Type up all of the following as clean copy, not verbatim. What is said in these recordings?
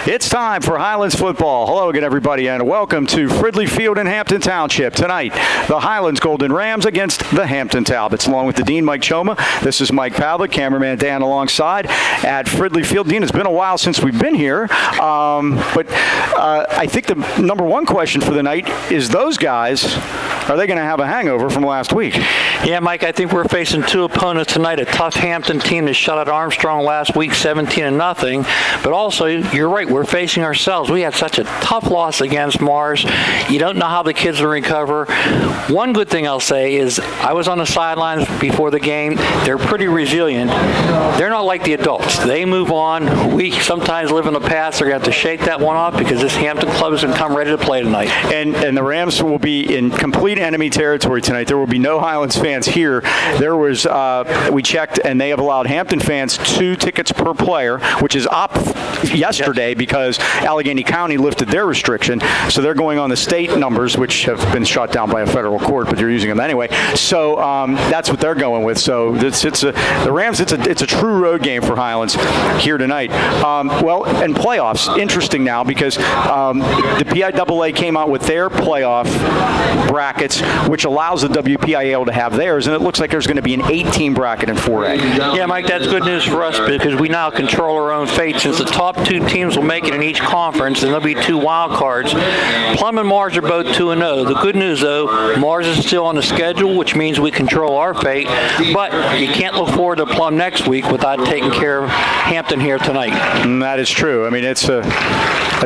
It's time for Highlands football. Hello again, everybody, and welcome to Fridley Field in Hampton Township. Tonight, the Highlands Golden Rams against the Hampton Talbots. Along with the Dean, Mike Choma. This is Mike Pavlik, cameraman Dan alongside at Fridley Field. Dean, it's been a while since we've been here, but I think the number one question for the night is those guys, are they going to have a hangover from last week? Yeah, Mike, I think we're facing two opponents tonight. A tough Hampton team that shut out Armstrong last week, 17-0. But also, you're right, we're facing ourselves. We had such a tough loss against Mars. You don't know how the kids will recover. One good thing I'll say is I was on the sidelines before the game. They're pretty resilient. They're not like the adults. They move on. We sometimes live in the past. They're going to have to shake that one off because this Hampton club is going to come ready to play tonight. And the Rams will be in complete enemy territory tonight. There will be no Highlands fans here. There was, we checked, and they have allowed Hampton fans 2 tickets per player, which is up yesterday because Allegheny County lifted their restriction. So they're going on the state numbers, which have been shot down by a federal court, but they're using them anyway. So that's what they're going with. So the Rams, it's a true road game for Highlands here tonight. Well, and playoffs, interesting now because the PIAA came out with their playoff brackets, which allows the WPIAL to have theirs, and it looks like there's going to be an 8-team bracket in 4A. Yeah, Mike, that's good news for us because we now control our own fate. Since the top 2 teams will make it in each conference, and there'll be 2 wild cards. Plum and Mars are both 2-0. The good news, though, Mars is still on the schedule, which means we control our fate, but you can't look forward to Plum next week without taking care of Hampton here tonight. And that is true. I mean, it's a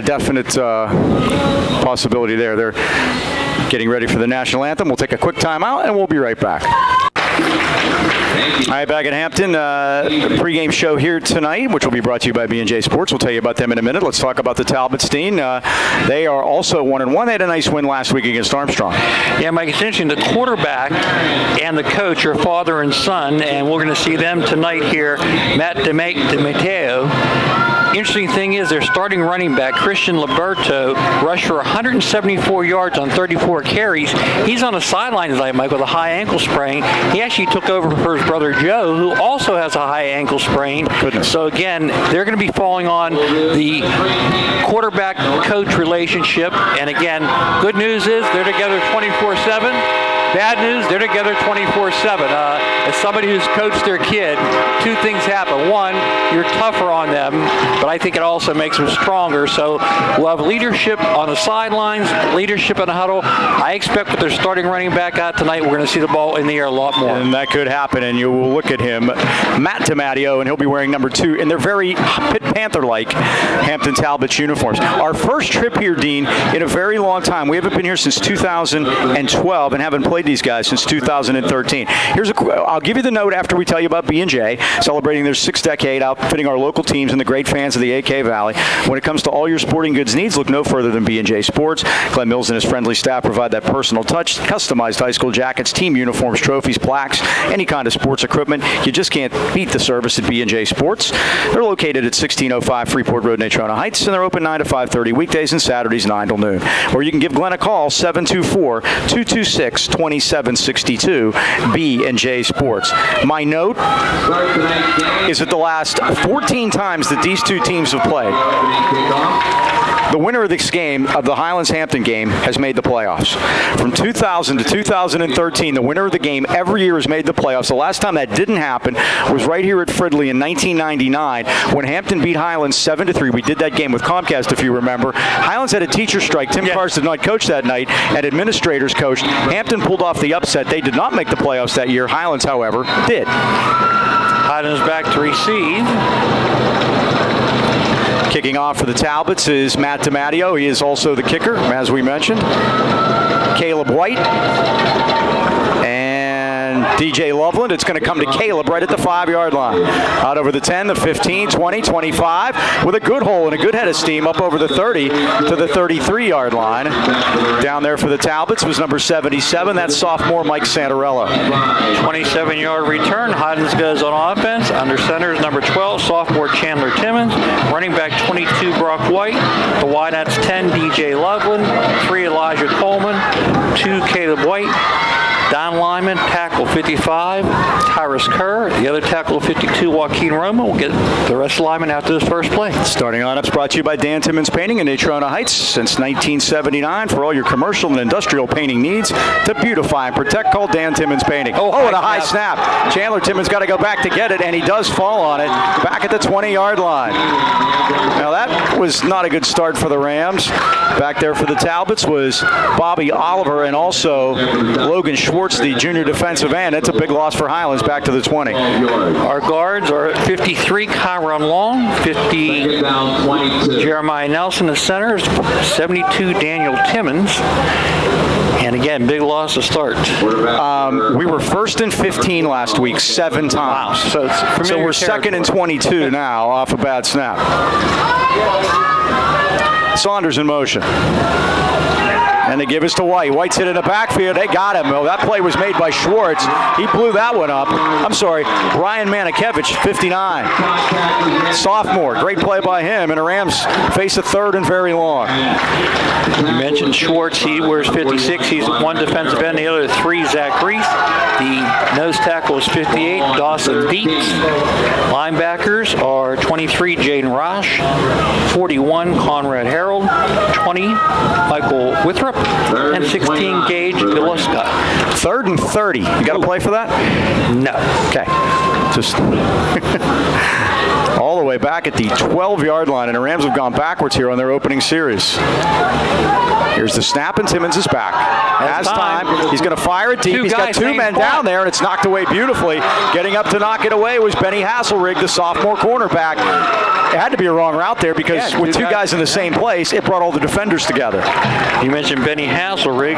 definite possibility there. They're getting ready for the national anthem. We'll take a quick timeout, and we'll be right back. All right, back at Hampton, pregame show here tonight, which will be brought to you by B&J Sports. We'll tell you about them in a minute. Let's talk about the Talbots, Dean. They are also 1-1. They had a nice win last week against Armstrong. Yeah, Mike, it's interesting. The quarterback and the coach are father and son, and we're going to see them tonight here. Matt DeMatteo. Interesting thing is their starting running back, Christian Liberto, rushed for 174 yards on 34 carries. He's on the sideline tonight, Mike, with a high ankle sprain. He actually took over for his brother Joe, who also has a high ankle sprain. Goodness. So again, they're going to be falling on the quarterback-coach relationship. And again, good news is they're together 24/7. Bad news, they're together 24/7. As somebody who's coached their kid, 2 things happen. One, you're tougher on them, but I think it also makes them stronger. So we'll have leadership on the sidelines, leadership in the huddle. I expect with their starting running back out tonight, we're going to see the ball in the air a lot more. And that could happen, and you will look at him, Matt DeMatteo, and he'll be wearing number 2 in their very Pitt Panther-like Hampton Talbots uniforms. Our first trip here, Dean, in a very long time. We haven't been here since 2012 and haven't played these guys since 2013. I'll give you the note after we tell you about B&J, celebrating their 6th decade, outfitting our local teams and the great fans of the AK Valley. When it comes to all your sporting goods needs, look no further than B&J Sports. Glenn Mills and his friendly staff provide that personal touch, customized high school jackets, team uniforms, trophies, plaques, any kind of sports equipment. You just can't beat the service at B&J Sports. They're located at 1605 Freeport Road, Natrona Heights, and they're open 9 to 5:30 weekdays and Saturdays 9 till noon. Or you can give Glenn a call, 724-226-2762, B&J Sports. My note is that the last 14 times that these 2 teams have played, the winner of this game, of the Highlands-Hampton game, has made the playoffs. From 2000 to 2013, the winner of the game every year has made the playoffs. The last time that didn't happen was right here at Fridley in 1999 when Hampton beat Highlands 7-3. We did that game with Comcast, if you remember. Highlands had a teacher strike. Tim Carrs did not coach that night, and administrators coached. Hampton pulled off the upset. They did not make the playoffs that year. Highlands, however, did. Highlands back to receive. Kicking off for the Talbots is Matt DeMatteo. He is also the kicker, as we mentioned. Caleb White. And DJ Loveland. It's going to come to Caleb right at the 5-yard line. Out over the 10, the 15, 20, 25, with a good hole and a good head of steam up over the 30 to the 33-yard line. Down there for the Talbots was number 77. That's sophomore Mike Santarella. 27-yard return. Highlands goes on offense. Under center is number 12, sophomore Chandler Timmons. Running back 22, Brock White. The wideouts 10, DJ Loveland. 3, Elijah Coleman. 2, Caleb White. Don Lyman, tackle 55, Tyrus Kerr. The other tackle 52, Joaquin Roma. We'll get the rest of Lyman after this first play. Starting lineups brought to you by Dan Timmons Painting in Natrona Heights since 1979 for all your commercial and industrial painting needs to beautify and protect. Call Dan Timmons Painting. And a high snap. Chandler Timmons got to go back to get it, and he does fall on it back at the 20-yard line. Now that was not a good start for the Rams. Back there for the Talbots was Bobby Oliver and also Logan Schwartz, the junior defensive end. That's a big loss for Highlands, back to the 20. Our guards are 53, Kyron Long, 50, Jeremiah Nelson, the centers, 72, Daniel Timmons. And again, big loss to start. We were first and 15 last week, 7 times. Wow. So we're second and 22 now off a bad snap. Saunders in motion. And they give us to White. White's hit in the backfield. They got him. Oh, that play was made by Schwartz. He blew that one up. I'm sorry, Ryan Manikevich, 59. Sophomore. Great play by him. And the Rams face a third and very long. You mentioned Schwartz. He wears 56. He's one defensive end. The other 3, Zach Reese. The nose tackle is 58, Dawson Dietz. Linebackers are 23, Jaden Rosh. 41, Conrad Harold. 20, Michael Withrop. And 16, Gage Biluska. 3rd and 30. You got to play for that? No. Okay. Just all the way back at the 12-yard line, and the Rams have gone backwards here on their opening series. Here's the snap, and Timmons is back. Has time. He's going to fire it deep. He's got 2 men down there, and it's knocked away beautifully. Getting up to knock it away was Benny Hasselrig, the sophomore cornerback. It had to be a wrong route there because with 2 guys in the same place, it brought all the defenders together. You mentioned Benny Hasselrig.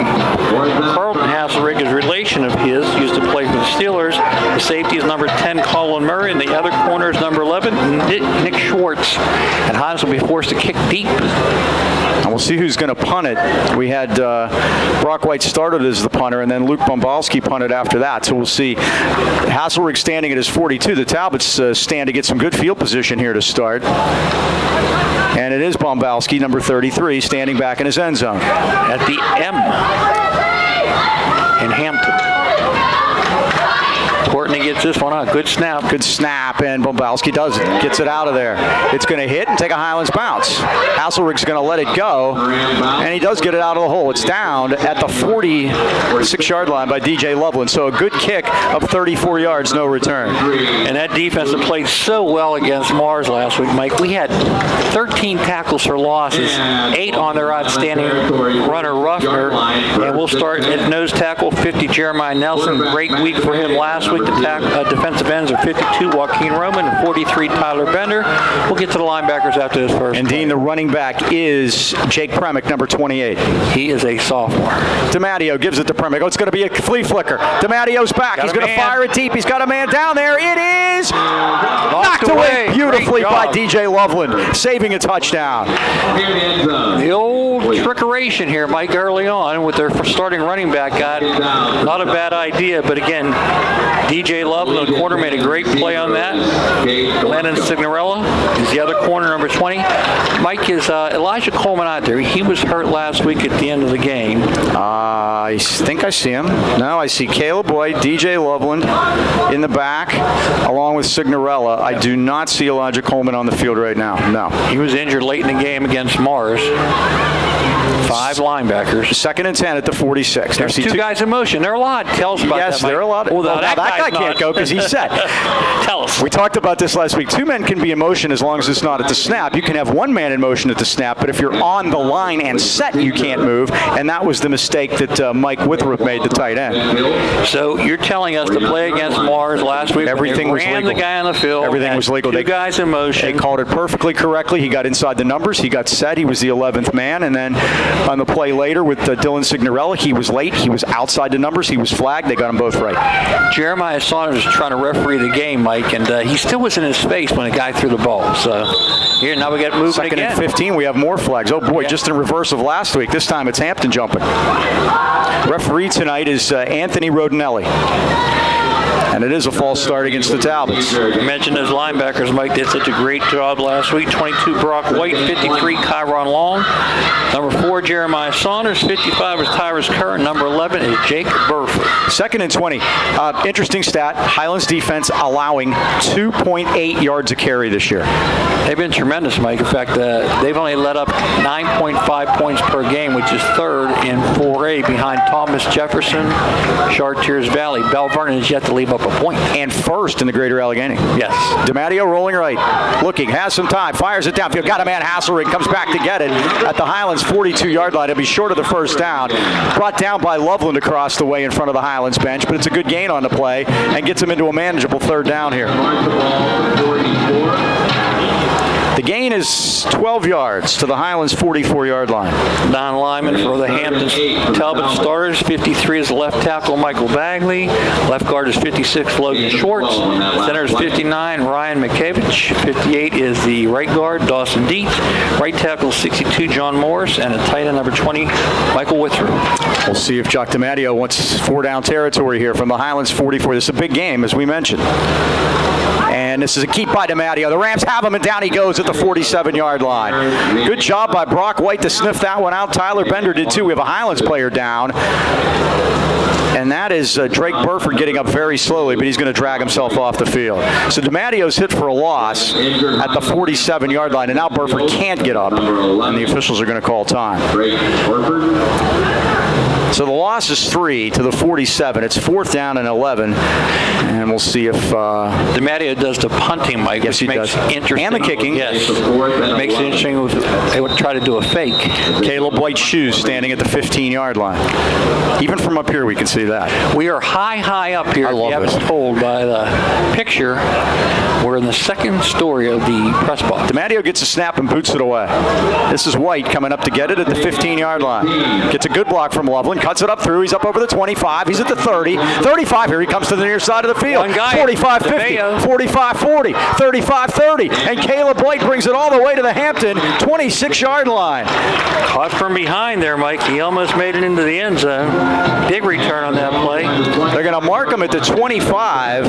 Carlton Hasselrig is a relation of his, used to play for the Steelers. The safety is number 10, Colin Murray, and the other corner is number 11, Nick Schwartz. And Hines will be forced to kick deep. And we'll see who's going to punt it. We had Brock White started as the punter, and then Luke Bombalski punted after that. So we'll see. Hasselrig standing at his 42. The Talbots stand to get some good field position here to start. And it is Bombalski, number 33, standing back in his end zone. At the M in Hampton. Courtney gets this one out. Good snap. Good snap, and Bombalski does it. Gets it out of there. It's going to hit and take a Highlands bounce. Hasselrig's going to let it go, and he does get it out of the hole. It's down at the 46-yard line by DJ Loveland. So a good kick of 34 yards, no return. And that defense that played so well against Mars last week, Mike. We had 13 tackles for losses, 8 on their outstanding runner Ruffner, and we'll start at nose tackle 50, Jeremiah Nelson. Great week for him last week. The defensive ends are 52, Joaquin Roman, and 43, Tyler Bender. We'll get to the linebackers after this first. And Dean, the running back is Jake Premick, number 28. He is a sophomore. DiMatteo gives it to Premick. Oh, it's going to be a flea flicker. DiMatteo's back. He's going to fire it deep. He's got a man down there. It is knocked away beautifully by DJ Loveland, saving a touchdown. The old trickeration here, Mike, early on with their starting running back. Not a bad idea, but again, DJ Loveland, the corner, made a great play on that. Landon Signorella is the other corner, number 20. Mike, is Elijah Coleman out there? He was hurt last week at the end of the game. I think I see him. No, I see Caleb Boyd, DJ Loveland in the back, along with Signorella. I do not see Elijah Coleman on the field right now. No. He was injured late in the game against Mars. 5 linebackers. 2nd and 10 at the 46. There's 2 guys in motion. They're a lot. Tell us about that, Mike. Yes, they're a lot. Well, that guy can't go because he's set. Tell us. We talked about this last week. 2 men can be in motion as long as it's not at the snap. You can have 1 man in motion at the snap, but if you're on the line and set, you can't move. And that was the mistake that Mike Withrop made, the tight end. So you're telling us to play against Mars last week. Everything was legal. The guy on the field. Everything was legal. 2 guys in motion. They called it perfectly correctly. He got inside the numbers. He got set. He was the 11th man. And then on the play later with Dylan Signorella, he was late. He was outside the numbers. He was flagged. They got them both right. Jeremiah Saunders was trying to referee the game, Mike, and he still was in his face when the guy threw the ball. So here, now we got moving 2nd again. and 15. We have more flags. Oh, boy, just in reverse of last week. This time it's Hampton jumping. Referee tonight is Anthony Rodinelli. And it is a false start against the Talbots. You mentioned those linebackers, Mike, did such a great job last week. 22, Brock White. 53, Kyron Long. Number 4, Jeremiah Saunders. 55 is Tyrus Kerr. Number 11 is Jake Burford. 2nd and 20. Interesting stat. Highlands defense allowing 2.8 yards a carry this year. They've been tremendous, Mike. In fact, they've only let up 9.5 points per game, which is 3rd in 4A behind Thomas Jefferson, Chartiers Valley. Bell Vernon is yet to leave up a point. And 1st in the Greater Allegheny. Yes. DiMatteo rolling right. Looking, has some time, fires it downfield. Got a man, Hasselring comes back to get it at the Highlands 42-yard line. It'll be short of the first down. Brought down by Loveland across the way in front of the Highlands bench, but it's a good gain on the play and gets him into a manageable 3rd down here. The gain is 12 yards to the Highlands 44-yard line. Don Lyman for the Hampton Talbot starters. 53 is left tackle Michael Bagley. Left guard is 56 Logan Schwartz. Center is 59 Ryan McKevich. 58 is the right guard Dawson Dietz. Right tackle 62 John Morris. And a tight end number 20 Michael Withrow. We'll see if Chuck DiMatteo wants 4-down territory here from the Highlands 44. This is a big game, as we mentioned. And this is a keep by DiMatteo. The Rams have him, and down he goes at the 47-yard line. Good job by Brock White to sniff that one out. Tyler Bender did too. We have a Highlands player down. And that is Drake Burford getting up very slowly, but he's going to drag himself off the field. So DiMatteo's hit for a loss at the 47-yard line, and now Burford can't get up, and the officials are going to call time. So the loss is 3 to the 47. It's 4th down and 11, and we'll see if DiMatteo does the punting, Mike, yes, which he makes does. interesting. And the kicking. Yes, makes it interesting. They would try to do a fake. Caleb White's shoes standing at the 15-yard line. Even from up here, we can see that. We are high up here. I love you haven't it. told by the picture. We're in the 2nd story of the press box. DiMatteo gets a snap and boots it away. This is White coming up to get it at the 15-yard line. Gets a good block from Loveland. Cuts it up through. He's up over the 25. He's at the 30. 35. Here he comes to the near side of the field. 45-50. 45-40. 35-30. And Caleb White brings it all the way to the Hampton 26-yard line. Caught from behind there, Mike. He almost made it into the end zone. Big return on that play. They're going to mark him at the 25.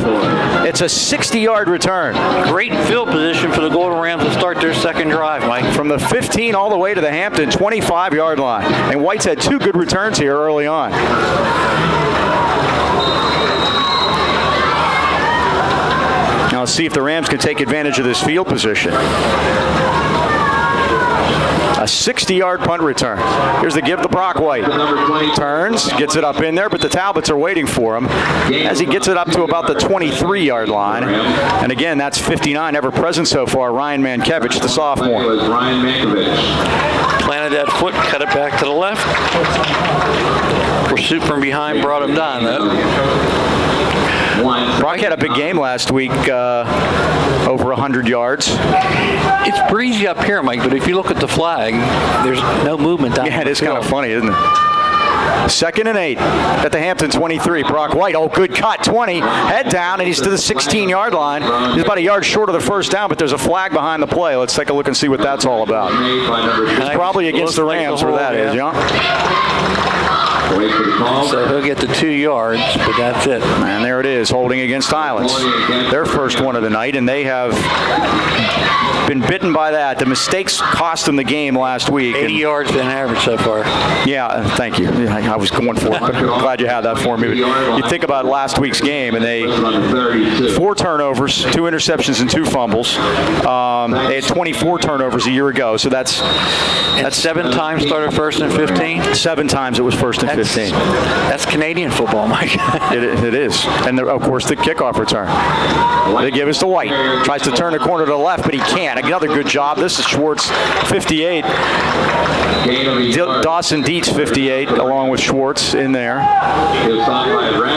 It's a 60-yard return. Great field position for the Golden Rams to start their 2nd drive, Mike. From the 15 all the way to the Hampton 25-yard line. And White's had 2 good returns here early on. Now let's see if the Rams can take advantage of this field position. A 60-yard punt return. Here's the give to Brock White. Turns, gets it up in there, but the Talbots are waiting for him as he gets it up to about the 23-yard line. And again, that's 59 ever present so far. Ryan Mankiewicz, the sophomore. Planted that foot, cut it back to the left. Pursuit from behind brought him down, though. Brock had a big game last week, over 100 yards. It's breezy up here, Mike, but if you look at the flag, there's no movement down. Yeah, it is kind of funny, isn't it? 2nd and 8 at the Hampton 23. Brock White, oh, good cut, 20. Head down, and he's to the 16-yard line. He's about a yard short of the first down, but there's a flag behind the play. Let's take a look and see what that's all about. It's probably against the Rams where that is, yeah? So he'll get the 2 yards, but that's it. And there it is, holding against Highlands. Their first one of the night, and they have been bitten by that. The mistakes cost them the game last week. 80 yards been average so far. Yeah, thank you. I was going for it, but I'm glad you had that for me. But you think about last week's game, and they 4 turnovers, 2 interceptions, and 2 fumbles. They had 24 turnovers a year ago, so that's 7 times started 1st and 15. 7 times it was 1st and 15. That's Canadian football, Mike. It is. And, of course, the kickoff return. They give us to White. Tries to turn the corner to the left, but he can't. Another good job. This is Schwartz, 58. Dawson Dietz, 58, along with Schwartz in there.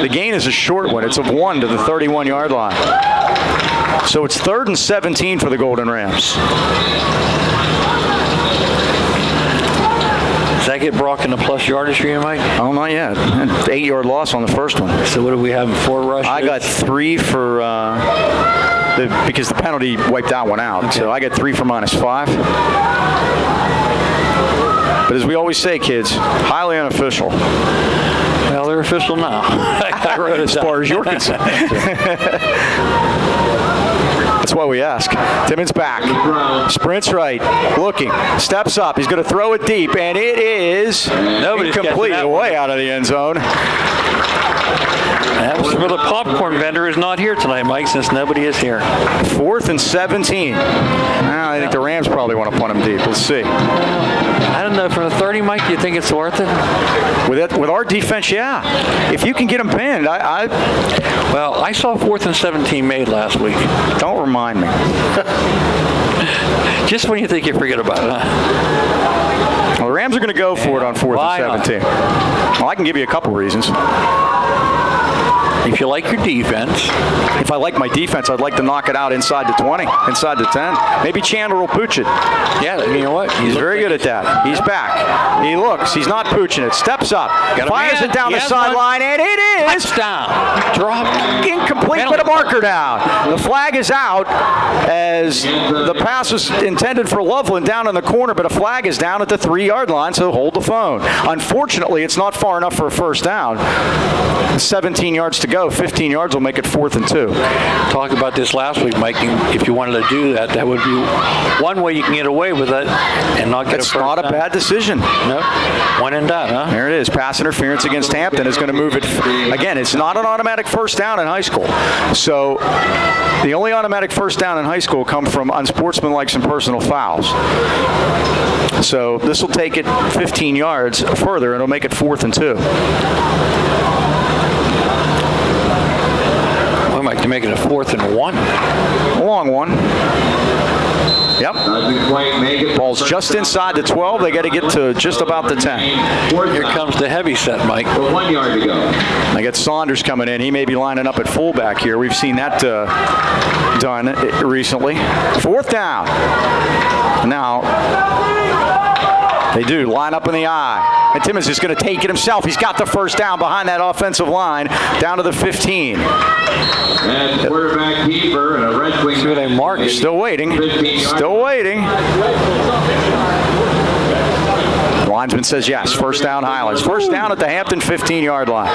The gain is a short one. It's of 1 to the 31-yard line. So it's 3rd and 17 for the Golden Rams. Does that get Brock into plus yardage for you, Mike? Oh, not yet. 8-yard loss on the first one. So what do we have? 4 rushes? I got 3 for because the penalty wiped that one out. Okay. So I got 3 for -5. But as we always say, kids, highly unofficial. Well, they're official now. I wrote it As down. far as you're concerned. That's why we ask. Timmons back. Sprints right. Looking. Steps up. He's going to throw it deep, and it is Nobody's incomplete. catching that Way out of the end zone. That's where the popcorn vendor is not here tonight, Mike, since nobody is here. 4th and 17. I think the Rams probably want to punt him deep. Let's see. I don't know. From the 30, Mike, do you think it's worth it? With our defense, yeah. If you can get them pinned, Well, I saw 4th and 17 made last week. don't remind me. Just when you think you forget about it, huh? Well, the Rams are going to go for it on 4th Why and not? 17. Well, I can give you a couple reasons. If you like your defense, If I like my defense, I'd like to knock it out inside the 20, inside the 10. Maybe Chandler will pooch it. yeah, you know what? He's very good at that. He's back. He looks. He's not pooching it. Steps up. Got a Fires man. it down He the has sideline, and it is Touchdown. Drop. incomplete, but a marker down. The flag is out as the pass was intended for Loveland down in the corner, but a flag is down at the 3-yard line, so hold the phone. Unfortunately, it's not far enough for a first down. 17 yards to go. 15 yards will make it 4th and 2. Talked about this last week, Mike. If you wanted to do that, that would be one way you can get away with it and not get It's a first not a down. bad decision. No. One and done, huh? There it is. Pass interference against Hampton is going to move it. Again, it's not an automatic first down in high school. So the only automatic first down in high school come from unsportsmanlike and personal fouls. So this will take it 15 yards further, and it'll make it 4th and 2. We might make it a 4th and 1. A long one. Yep. Ball's just inside the 12. They got to get to just about the 10. Here comes the heavy set, Mike. 1 yard to go. They got Saunders coming in. He may be lining up at fullback here. We've seen that done recently. 4th down. Now, they do line up in the eye. And Timmons is going to take it himself. He's got the first down behind that offensive line down to the 15. And quarterback keeper and a red wing. See what they mark. Still waiting. 15 yards. Still waiting. The linesman says yes. First down, Highlands. First down at the Hampton 15-yard line.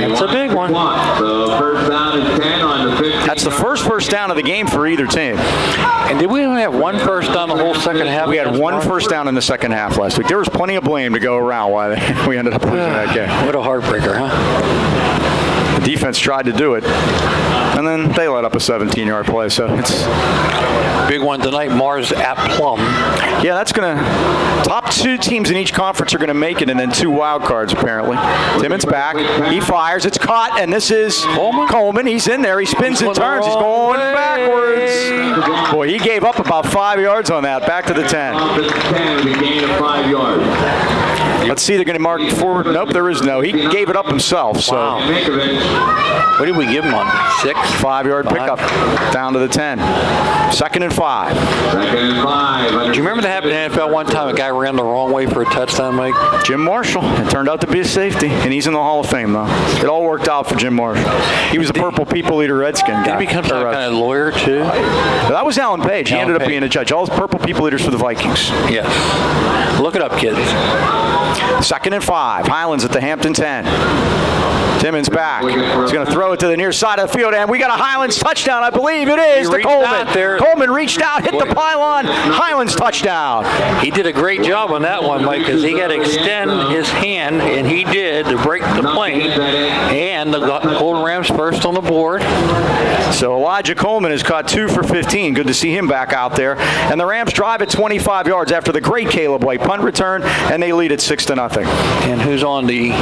That's a big one. So first down and 10 on the 15. That's the first down of the game for either team. And did we only have one first down the whole second half? We had one first down in the second half last week. There was plenty of blame to go around why we ended up losing that game. What a heartbreaker, huh? The defense tried to do it, and then they let up a 17-yard play. So it's Big one tonight, Mars at Plum. yeah, that's gonna top 2 teams in each conference are gonna make it, and then 2 wild cards apparently. Timmons back, he fires, it's caught, and this is Coleman. He's in there, he spins and turns, he's going backwards. Boy, he gave up about 5 yards on that. Back to the 10. Off at the 10 with a gain of 5 yards. Let's see, they're gonna mark forward. Nope, there is no. He gave it up himself. So. Wow. Minkovic. What did we give him on? 6? 5-yard pickup down to the 10. 2nd and 5. Second and 5. Do you remember that happened in the NFL one time? A guy ran the wrong way for a touchdown, Mike? Jim Marshall. It turned out to be a safety, and he's in the Hall of Fame, though. It all worked out for Jim Marshall. He was a Purple People Eater Redskin guy. Did he become some kind of lawyer, too? That was Alan Page. He Alan ended up Page. being a judge. All Purple People Eaters for the Vikings. Yes. Look it up, kids. 2nd and 5. Highlands at the Hampton 10. Timmons back. He's going to throw it to the near side of the field, and we got a Highlands touchdown. I believe it is He to reached Coleman. out there. Coleman reached out, hit the pylon. Highlands touchdown. He did a great job on that one, Mike, because he got to extend his hand, and he did, to break the plane. And the Golden Rams first on the board. So Elijah Coleman has caught 2 for 15. Good to see him back out there. And the Rams drive at 25 yards after the great Caleb White punt return, and they lead at 6-0. And who's on the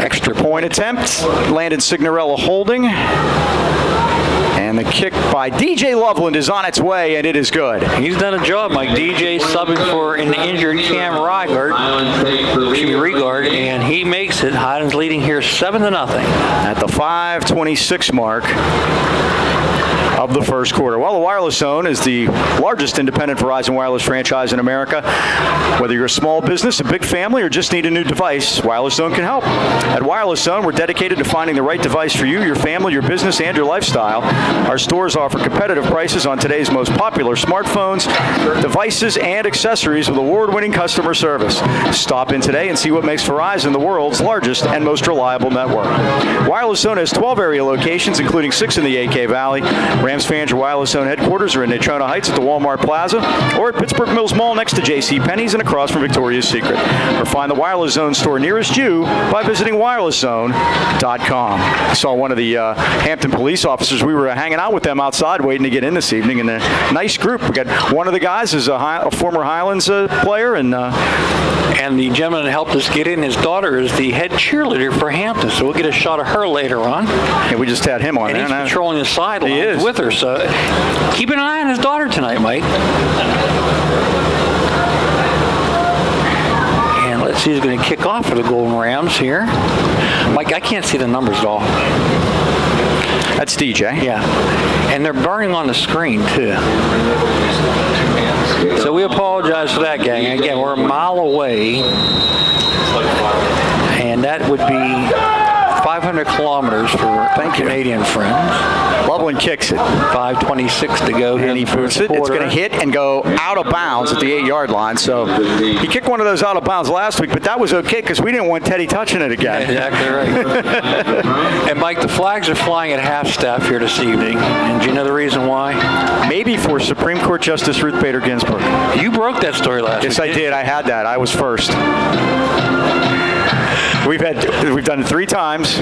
extra point? Point attempt. Landon Signorella holding. And the kick by DJ Loveland is on its way, and it is good. He's done a job, Mike. DJ subbing for an injured Cam Rigard, Highlands takes the lead. Rigard, and he makes it. Highlands leading here 7-0. At the 5:26 mark. of the first quarter. Well, the Wireless Zone is the largest independent Verizon wireless franchise in America. Whether you're a small business, a big family, or just need a new device, Wireless Zone can help. At Wireless Zone, we're dedicated to finding the right device for you, your family, your business, and your lifestyle. Our stores offer competitive prices on today's most popular smartphones, devices, and accessories with award-winning customer service. Stop in today and see what makes Verizon the world's largest and most reliable network. Wireless Zone has 12 area locations, including 6 in the AK Valley. Rams fans, your Wireless Zone headquarters are in Choma Heights at the Walmart Plaza, or at Pittsburgh Mills Mall next to J.C. Penney's and across from Victoria's Secret. Or find the Wireless Zone store nearest you by visiting wirelesszone.com. I saw one of the Hampton police officers. We were hanging out with them outside waiting to get in this evening, and a nice group. We got one of the guys is a former Highlands player, and the gentleman that helped us get in, his daughter is the head cheerleader for Hampton, so we'll get a shot of her later on. And we just had him on. And he's patrolling the sidelines with her, so keep an eye on his daughter tonight, Mike. And let's see who's going to kick off for the Golden Rams here. Mike, I can't see the numbers at all. That's DJ. Yeah. And they're burning on the screen, too. So we apologize for that, gang. Again, we're a mile away. And that would be 500 kilometers for our Canadian friends. Loveland kicks it. 5:26 to go. And he boots it. It's going to hit and go out of bounds at the 8-yard line. So he kicked one of those out of bounds last week, but that was okay because we didn't want Teddy touching it again. Yeah, exactly right. And Mike, the flags are flying at half staff here this evening. And do you know the reason why? Maybe for Supreme Court Justice Ruth Bader Ginsburg. You broke that story last week. Yes, I did. I had that. I was first. We've done it 3 times.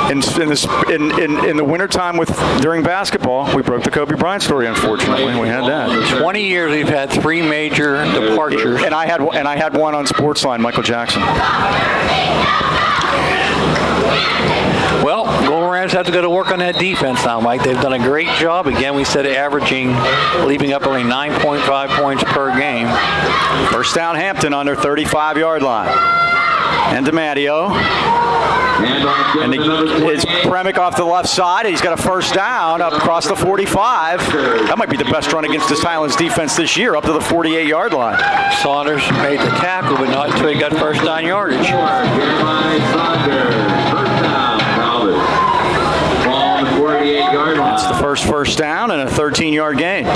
In the wintertime during basketball, we broke the Kobe Bryant story. Unfortunately, we had that. 20 years we've had 3 major departures. And I had one on Sportsline, Michael Jackson. Well, Golden Rams have to go to work on that defense now, Mike. They've done a great job. Again, we said leaving up only 9.5 points per game. First down, Hampton on their 35-yard line. And DiMatteo. And it's Pavlik off the left side. He's got a first down up across the 45. That might be the best run against this Highlands defense this year, up to the 48-yard line. Saunders made the tackle, but not until he got first down yardage. That's the first down and a 13-yard gain.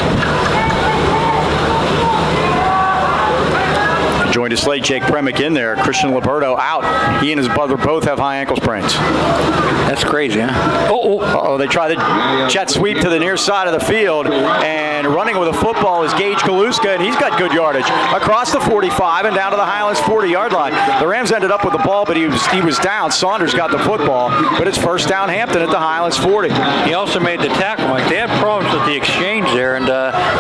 Joined us late, Jake Pavlik in there. Christian Liberto out. He and his brother both have high ankle sprains. That's crazy, huh? They try the jet sweep to the near side of the field, and running with a football is Gage Galuska, and he's got good yardage across the 45 and down to the Highlands 40-yard line. The Rams ended up with the ball, but he was down. Saunders got the football, but it's first down Hampton at the Highlands 40. He also made the tackle, Mike. They had problems with the exchange there, and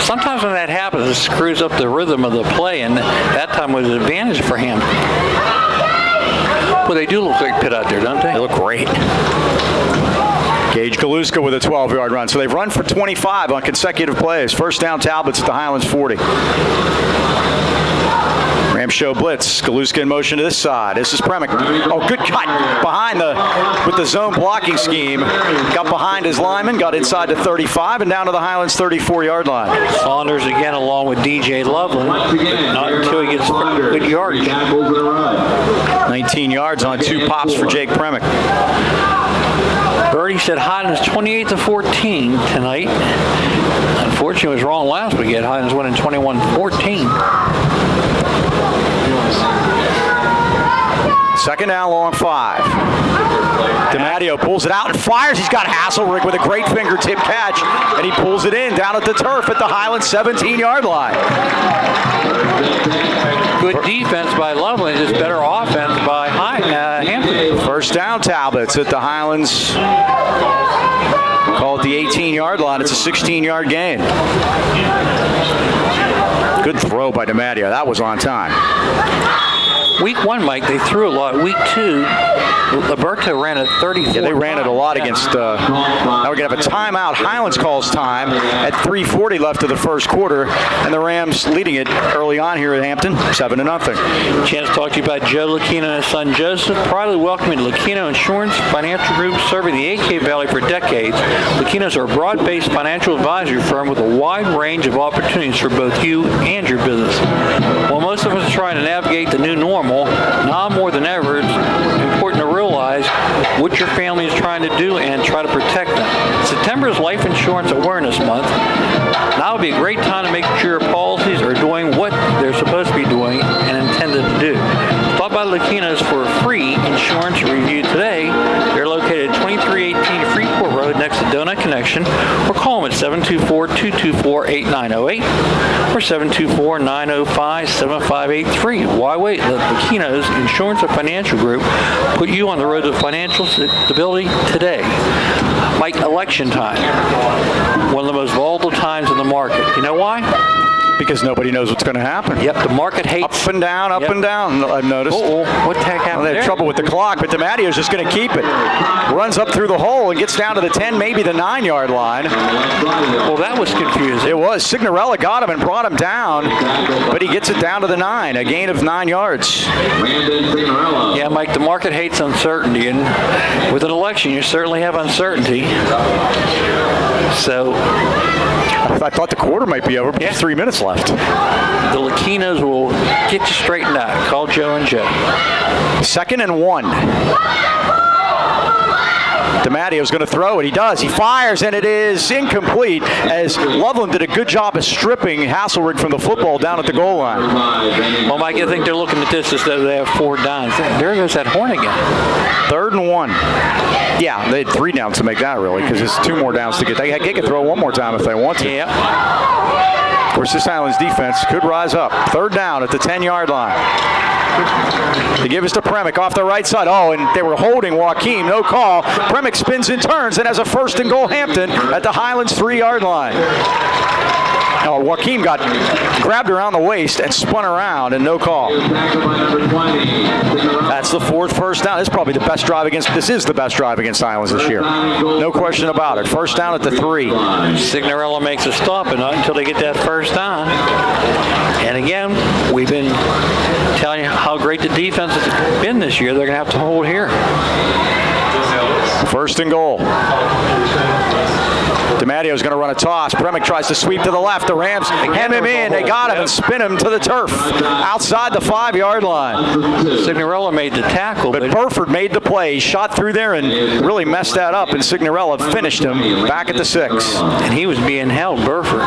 sometimes when that happens, it screws up the rhythm of the play, and that time was an advantage for him. Well, they do look like Pitt out there, don't they? They look great. Gage Galuska with a 12-yard run. So they've run for 25 on consecutive plays. First down Talbots at the Highlands 40. Rams show blitz. Galuska in motion to this side. This is Pavlik. Oh, good cut behind with the zone blocking scheme. Got behind his lineman, got inside to 35 and down to the Highlands 34-yard line. Saunders again along with DJ Loveland. Not until he gets good yardage. 19 yards on 2 pops for Jake Pavlik. Birdie said Highlands 28-14 tonight. Unfortunately, it was wrong last week. Highlands winning 21-14. Second down, long 5. DiMatteo pulls it out and fires. He's got Hasselrick with a great fingertip catch, and he pulls it in down at the turf at the Highlands 17-yard line. Good defense by Loveland, just better offense by Hampton. First down, Talbots at the Highlands. Call it the 18-yard line. It's a 16-yard gain. Good throw by DiMatteo. That was on time. Week 1, Mike, they threw a lot. Week 2, Liberto ran it 34 Yeah, they ran it a lot against. Now we're going to have a timeout. Highlands calls time at 3:40 left of the first quarter, and the Rams leading it early on here at Hampton, 7-0. Chance to talk to you about Joe Lucchino and his son Joseph. Proudly welcoming Lucchino Insurance Financial Group, serving the AK Valley for decades. Lucchinos are a broad-based financial advisory firm with a wide range of opportunities for both you and your business. While most of us are trying to navigate the new normal, now more than ever, it's important to realize what your family is trying to do and try to protect them. September is Life Insurance Awareness Month. Now would be a great time to make sure your policies are doing what they're supposed to be doing and intended to do. Stop by Lucchino's for a free insurance review today. They're located at 2318 Freeport Road next to Donut Connection, or call them at 724-224-8908 or 724-905-7583. Why wait? Let Lucchino's Insurance and Financial Group put you on the road to financial stability today. Like election time, one of the most volatile times in the market. You know why? Because nobody knows what's going to happen. Yep, the market hates. Up and down, up and down, I've noticed. What the heck happened They had there? trouble with the clock, but DiMattio's just going to keep it. Runs up through the hole and gets down to the 10, maybe the 9-yard line. Well, that was confusing. It was. Signorella got him and brought him down, but he gets it down to the 9, a gain of 9 yards. Yeah, Mike, the market hates uncertainty, and with an election, you certainly have uncertainty. So I thought the quarter might be over, but there's 3 minutes left. the Lucchinos will get you straightened out. Call Joe and Joe. 2nd and 1. DiMattio's going to throw it. He does. He fires, and it is incomplete, as Loveland did a good job of stripping Hasselrig from the football down at the goal line. Well, Mike, I think they're looking at this as though they have 4 downs. There goes that horn again. 3rd and 1. Yeah, they had 3 downs to make that, really, because there's 2 more downs to get. They can throw one more time if they want to. Yep. Of course, this Highlands defense could rise up. 3rd down at the 10-yard line. They give us to Premick off the right side. Oh, and they were holding Joaquim. No call. Premick spins and turns and has a 1st and goal Hampton at the Highlands 3-yard line. Oh, Joaquim got grabbed around the waist and spun around, and no call. That's the 4th first down. This is probably the best drive against. This is the best drive against Highlands this year. No question about it. 1st down at the 3. Signorella makes a stop, and not until they get that 1st down. And again, we've been telling you how great the defense has been this year. They're going to have to hold here. 1st and goal. DiMattio's going to run a toss. Premick tries to sweep to the left. The Rams hem him in. They got him and spin him to the turf outside the 5-yard line. Signorella made the tackle, But Burford made the play. He shot through there and really messed that up, and Signorella finished him back at the 6. and he was being held, Burford.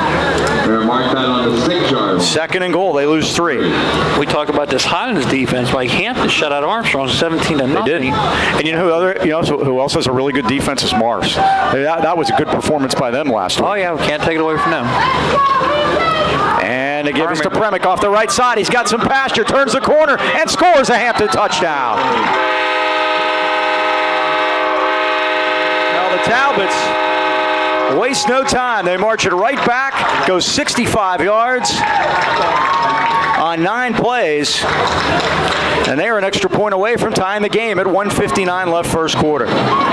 2nd and goal. They lose 3. We talk about this Highlands defense. Like Hampton shut out Armstrong 17-0. They did. And you know who else has a really good defense is Mars. That was a good performance by them last week. Oh, yeah, we can't take it away from them. And they give us to Premick off the right side. He's got some pasture, turns the corner, and scores a Hampton touchdown. Now the Talbots waste no time. They march it right back, goes 65 yards on 9 plays, and they are an extra point away from tying the game at 1:59 left first quarter.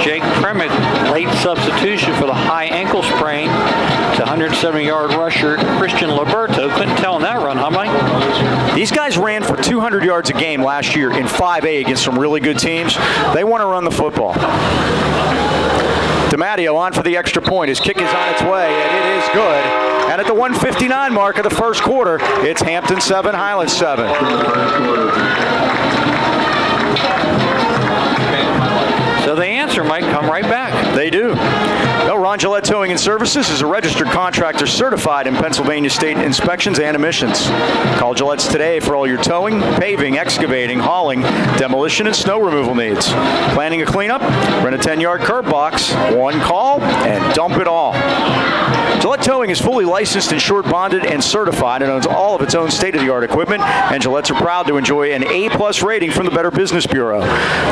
Jake Premick, late substitution for the high ankle sprain to 170-yard rusher Christian Liberto. Couldn't tell in that run, huh, Mike? These guys ran for 200 yards a game last year in 5A against some really good teams. They want to run the football. DiMattio on for the extra point. His kick is on its way, and it is good. And at the 1:59 mark of the first quarter, it's Hampton 7, Highlands 7. So they answer, Mike, come right back. They do. No, Ron Gillette Towing and Services is a registered contractor certified in Pennsylvania state inspections and emissions. Call Gillette's today for all your towing, paving, excavating, hauling, demolition, and snow removal needs. Planning a cleanup? Rent a 10-yard curb box. One call and dump it all. Gillette Towing is fully licensed, insured, bonded, and certified and owns all of its own state-of-the-art equipment, and Gillette's are proud to enjoy an A-plus rating from the Better Business Bureau.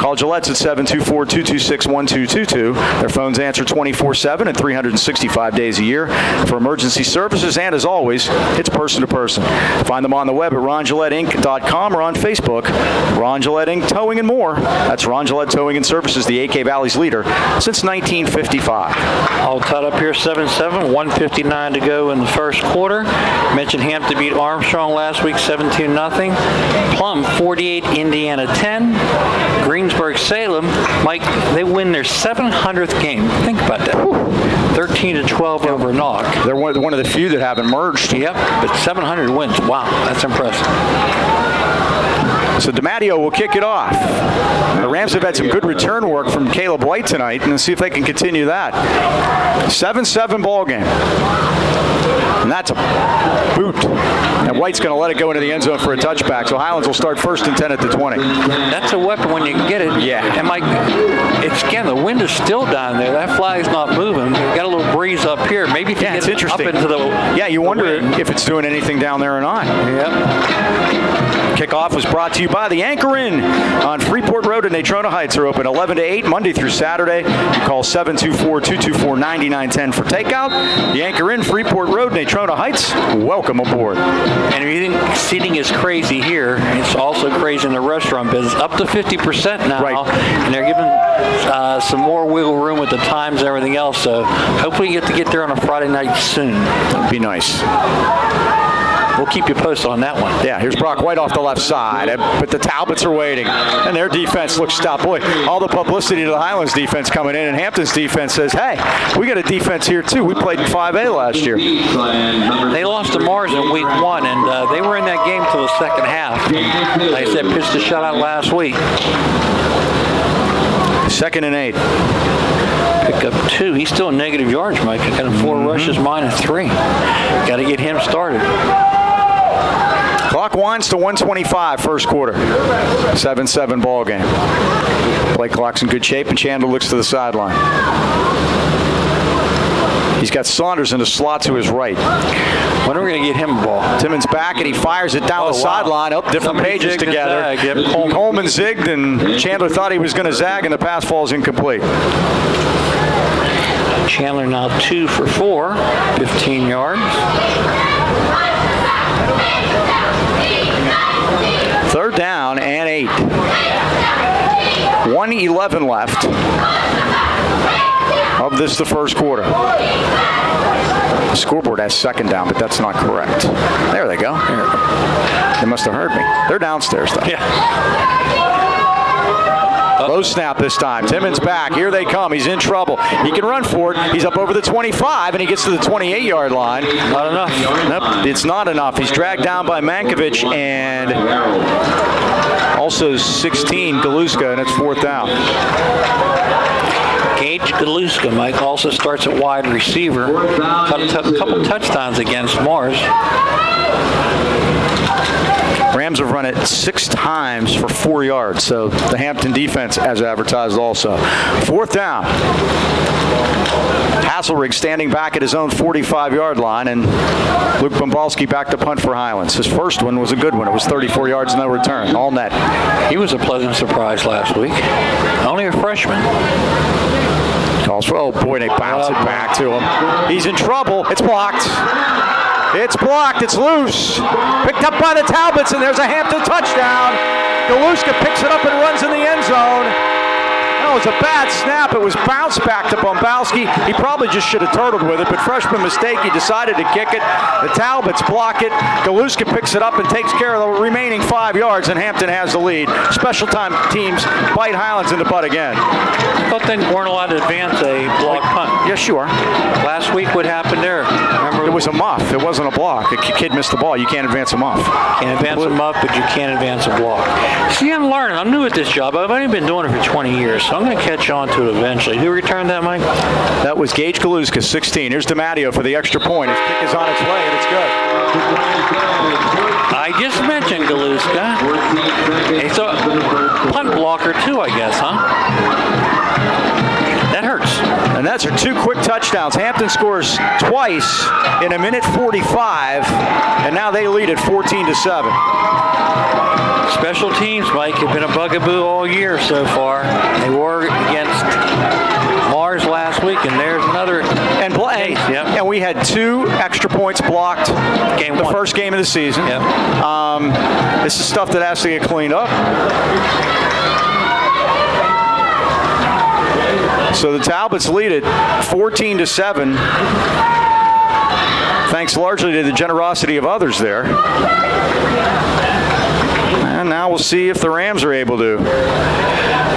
Call Gillette's at 724-226-1222. Their phones answer 24/7 and 365 days a year for emergency services, and as always, it's person to person. Find them on the web at RonGilletteInc.com or on Facebook. Ron Gillette Inc. Towing and more. That's Ron Gillette Towing and Services, the AK Valley's leader since 1955. All tied up here 7-7, 1:59 to go in the first quarter. Mentioned Hampton beat Armstrong last week 17-0. Plum 48, Indiana 10. Greensburg Salem, Mike, they win their 700th game. Think about that. 13-12 over Knock. They're one of the few that haven't merged. Yep, but 700 wins. Wow, that's impressive. So DiMatteo will kick it off. The Rams have had some good return work from Caleb White tonight, and let's see if they can continue that. 7-7 ball game. And that's a boot. And White's going to let it go into the end zone for a touchback. So Highlands will start 1st and 10 at the 20. That's a weapon when you can get it. Yeah. And Mike, it's again, the wind is still down there. That flag's not moving. We've got a little breeze up here. Maybe if you get it up into the you wonder if it's doing anything down there or not. Yep. Kickoff was brought to you by the Anchor Inn on Freeport Road in Natrona Heights. Are open 11 to 8 Monday through Saturday. You call 724-224-9910 for takeout. The Anchor Inn, Freeport Road, Natrona Heights. Welcome aboard. And if you think seating is crazy here, it's also crazy in the restaurant business. Up to 50% now. Right. And they're giving some more wiggle room with the times and everything else. So hopefully you get to get there on a Friday night soon. That'd be nice. We'll keep you posted on that one. Yeah, here's Brock White off the left side, but the Talbots are waiting, and their defense looks stout. Boy, all the publicity to the Highlands defense coming in, and Hampton's defense says, hey, we got a defense here too. We played in 5A last year. They lost to Mars in week 1, and they were in that game till the second half. Like I said, pitched a shutout last week. 2nd and 8. Pick up 2. He's still in negative yards, Mike. Got him 4 rushes, -3. Got to get him started. Clock winds to 1:25 first quarter. 7-7 ball game. Play clock's in good shape, and Chandler looks to the sideline. He's got Saunders in the slot to his right. When are we going to get him a ball? Timmons back, and he fires it down the sideline. Oh, different Somebody pages zigged and together. zagged. Yep. Coleman zigged, and Chandler thought he was going to zag, and the pass falls incomplete. Chandler now 2 for 4, 15 yards. 3rd down and 8. 1:11 left of the first quarter. The scoreboard has 2nd down, but that's not correct. There they go. They must have heard me. They're downstairs, though. Yeah. Low snap this time. Timmons back. Here they come. He's in trouble. He can run for it. He's up over the 25, and he gets to the 28-yard line. Not enough. Nope, it's not enough. He's dragged down by Mankiewicz and also 16, Galuska, and it's 4th down. Gage Galuska, Mike, also starts at wide receiver. Got a couple touchdowns against Mars. Rams have run it 6 times for 4 yards, so the Hampton defense as advertised also. 4th down. Hasselrig standing back at his own 45-yard line, and Luke Bombalski back to punt for Highlands. His first one was a good one. It was 34 yards, no return, all net. He was a pleasant surprise last week. Only a freshman. Calls for, oh boy, they bounce it back to him. He's in trouble. It's blocked. It's blocked. It's loose. Picked up by the Talbots, and there's a Hampton touchdown. Galuska picks it up and runs in the end zone. That was a bad snap. It was bounced back to Bombalski. He probably just should have turtled with it, but freshman mistake. He decided to kick it. The Talbots block it. Galuska picks it up and takes care of the remaining 5 yards, and Hampton has the lead. Special time teams bite Highlands in the butt again. I thought they weren't allowed to advance a block punt. Yes, sure. Last week, what happened there? Remember? It was a muff. It wasn't a block. The kid missed the ball. You can't advance a muff. Can't advance a muff, but you can't advance a block. See, I'm learning. I'm new at this job. I've only been doing it for 20 years, so I'm going to catch on to it eventually. Who returned that, Mike? That was Gage Galuska, 16. Here's DiMatteo for the extra point. His kick is on its way, and it's good. I just mentioned Galuska. He's a punt blocker, too, I guess, huh? That hurts. And That's our 2 quick touchdowns. Hampton scores twice in a minute 45, and now they lead at 14-7. Special teams, Mike, have been a bugaboo all year so far. They were against Mars last week, and there's another case. Yep. And we had 2 extra points blocked Game the 1. first game of the season. Yep. This is stuff that has to get cleaned up. So the Talbots lead it 14-7, thanks largely to the generosity of others there. And now we'll see if the Rams are able to.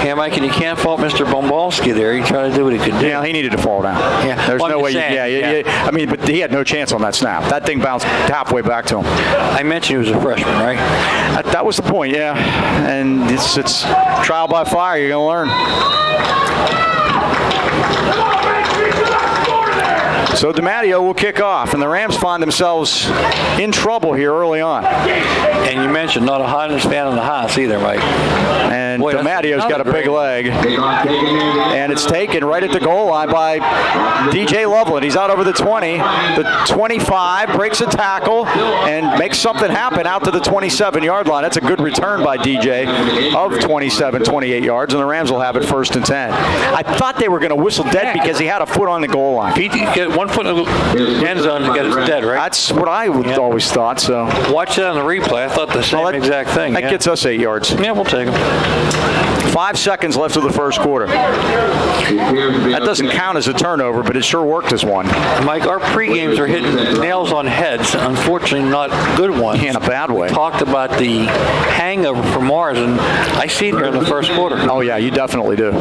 Yeah, Mike, and you can't fault Mr. Bombalski there. He tried to do what he could do. Yeah, he needed to fall down. Yeah. There's Well, no I'm way. just saying, Yeah. I mean, but he had no chance on that snap. That thing bounced halfway back to him. I mentioned he was a freshman, right? That was the point, yeah. And it's trial by fire. You're going to learn. So DiMatteo will kick off, and the Rams find themselves in trouble here early on. And you mentioned not a Highlands fan on the Haas either, Mike. And Boy, DiMattio's got a big leg. And it's taken right at the goal line by DJ Loveland. He's out over the 20. The 25 breaks a tackle and makes something happen out to the 27-yard line. That's a good return by DJ of 27, 28 yards, and the Rams will have it 1st and 10. I thought they were going to whistle dead because he had a foot on the goal line. Pete, get 1 foot in the end zone to get it dead, right? That's what I always thought. So Watch that on the replay. I thought the same exact thing. That gets us 8 yards. Yeah, we'll take them. 5 seconds left of the first quarter. That doesn't count as a turnover, but it sure worked as one. Mike, our pre-games are hitting nails on heads. Unfortunately, not good ones. In a bad way. We talked about the hangover from Mars, and I see it here in the first quarter. Oh, yeah, you definitely do.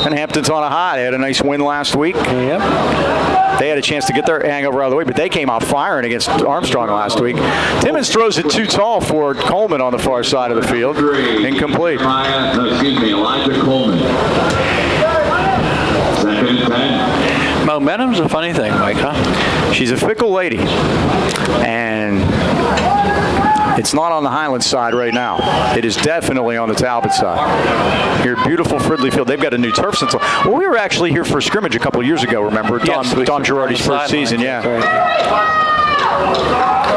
And Hampton's on a high. They had a nice win last week. Yep. They had a chance to get their hangover out of the way, but they came out firing against Armstrong last week. Timmons throws it too tall for Coleman on the far side of the field. Incomplete. Elijah Coleman. 2nd and 10. Momentum's a funny thing, Mike, huh? She's a fickle lady. And it's not on the Highlands side right now. It is definitely on the Talbot side. Here at beautiful Fridley Field. They've got a new turf since. Well, we were actually here for a scrimmage a couple of years ago, remember? Yes, Don Girardi's first season, yeah.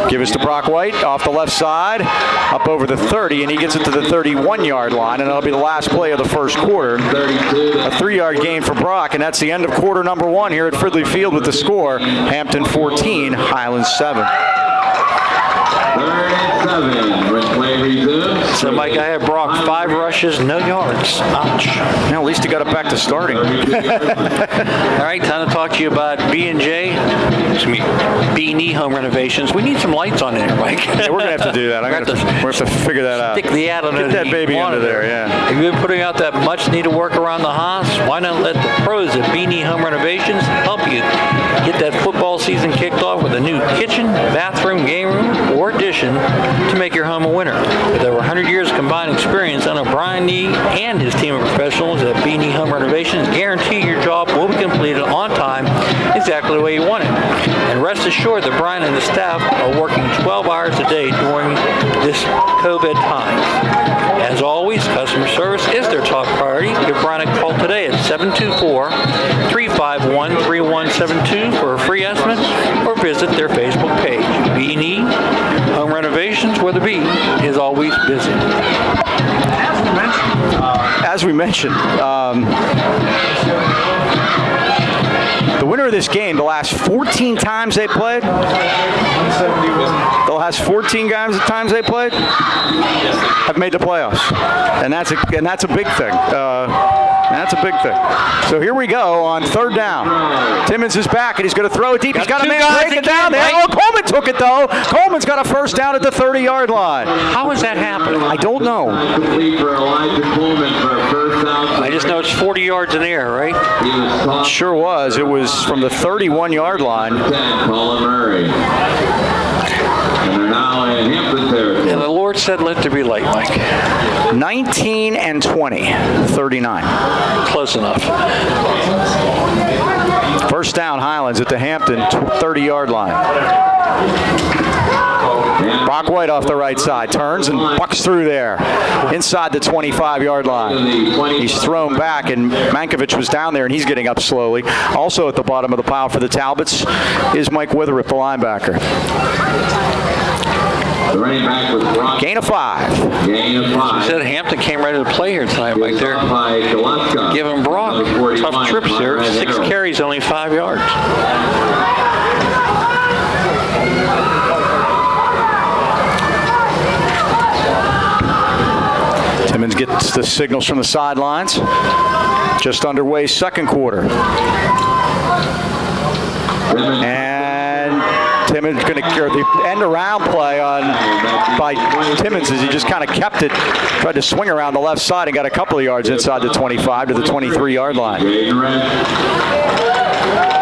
Give us to Brock White off the left side, up over the 30, and he gets it to the 31-yard line, and that'll be the last play of the first quarter. A 3-yard gain for Brock, and that's the end of quarter number 1 here at Fridley Field with the score, Hampton 14, Highlands 7. 3rd and 7. When play resumes. So, Mike, I have Brock 5 rushes, no yards. Ouch. Now, at least he got it back to starting. All right, time to talk to you about B&J, B&E home renovations. We need some lights on there, Mike. Yeah, we're going to have to do that. We're going to have to figure that out. Stick the ad on Get that baby under there, yeah. If you've been putting out that much needed work around the house, why not let the pros at B&E Home Renovations help you get that football season kicked off with a new kitchen, bathroom, game room, or addition to make your home a winner. With over 100 years of combined experience, I know Brian Nee and his team of professionals at B&E Home Renovations guarantee your job will be completed on time exactly the way you want it. And rest assured that Brian and the staff are working 12 hours a day during this COVID time. As always, customer service is their top priority. Give Brian a call today at 724-351-3172 for a free estimate or visit their Facebook page. B&E Home Renovations, where the B is always busy. As we mentioned, the winner of this game, the last 14 times they played, have made the playoffs, and that's a big thing. That's a big thing. So here we go on 3rd down. Timmons is back, and he's going to throw it deep. He's got a man breaking down there. Oh, Coleman took it, though. Coleman's got a first down at the 30-yard line. How is that happening? I don't know. Complete for Elijah Coleman for a first down. I just know it's 40 yards in the air, right? He was caught. Sure was. It was from the 31-yard line. 10, Colin Murray. And they're now in Hampton territory. And the Lord said, let there be light, Mike. 19 and 20, 39. Close enough. First down, Highlands at the Hampton 30-yard line. And Brock White off the right side, turns and bucks through there, inside the 25-yard line. He's thrown back, and Mankiewicz was down there, and he's getting up slowly. Also at the bottom of the pile for the Talbots is Mike Witherup, the linebacker. The running back was Brock. Gain of 5. Gain of 5. You said Hampton came ready to play here tonight, Mike. They're giving Brock tough trips here. 6 carries, only 5 yards. Timmons gets the signals from the sidelines. Just underway, second quarter. And Timmons going to carry the end around play by Timmons as he just kind of kept it, tried to swing around the left side and got a couple of yards inside the 25 to the 23-yard line.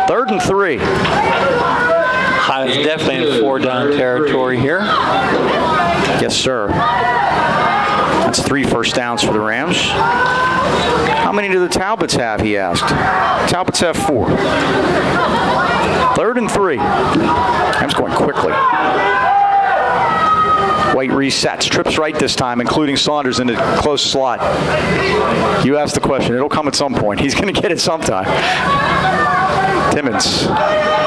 3rd and 3. Highlands definitely in 4-down territory here. Yes, sir. That's 3 first downs for the Rams. How many do the Talbots have, he asked. Talbots have 4. 3rd and 3. Rams going quickly. White resets, trips right this time, including Saunders in the close slot. You asked the question. It'll come at some point. He's going to get it sometime. Timmons.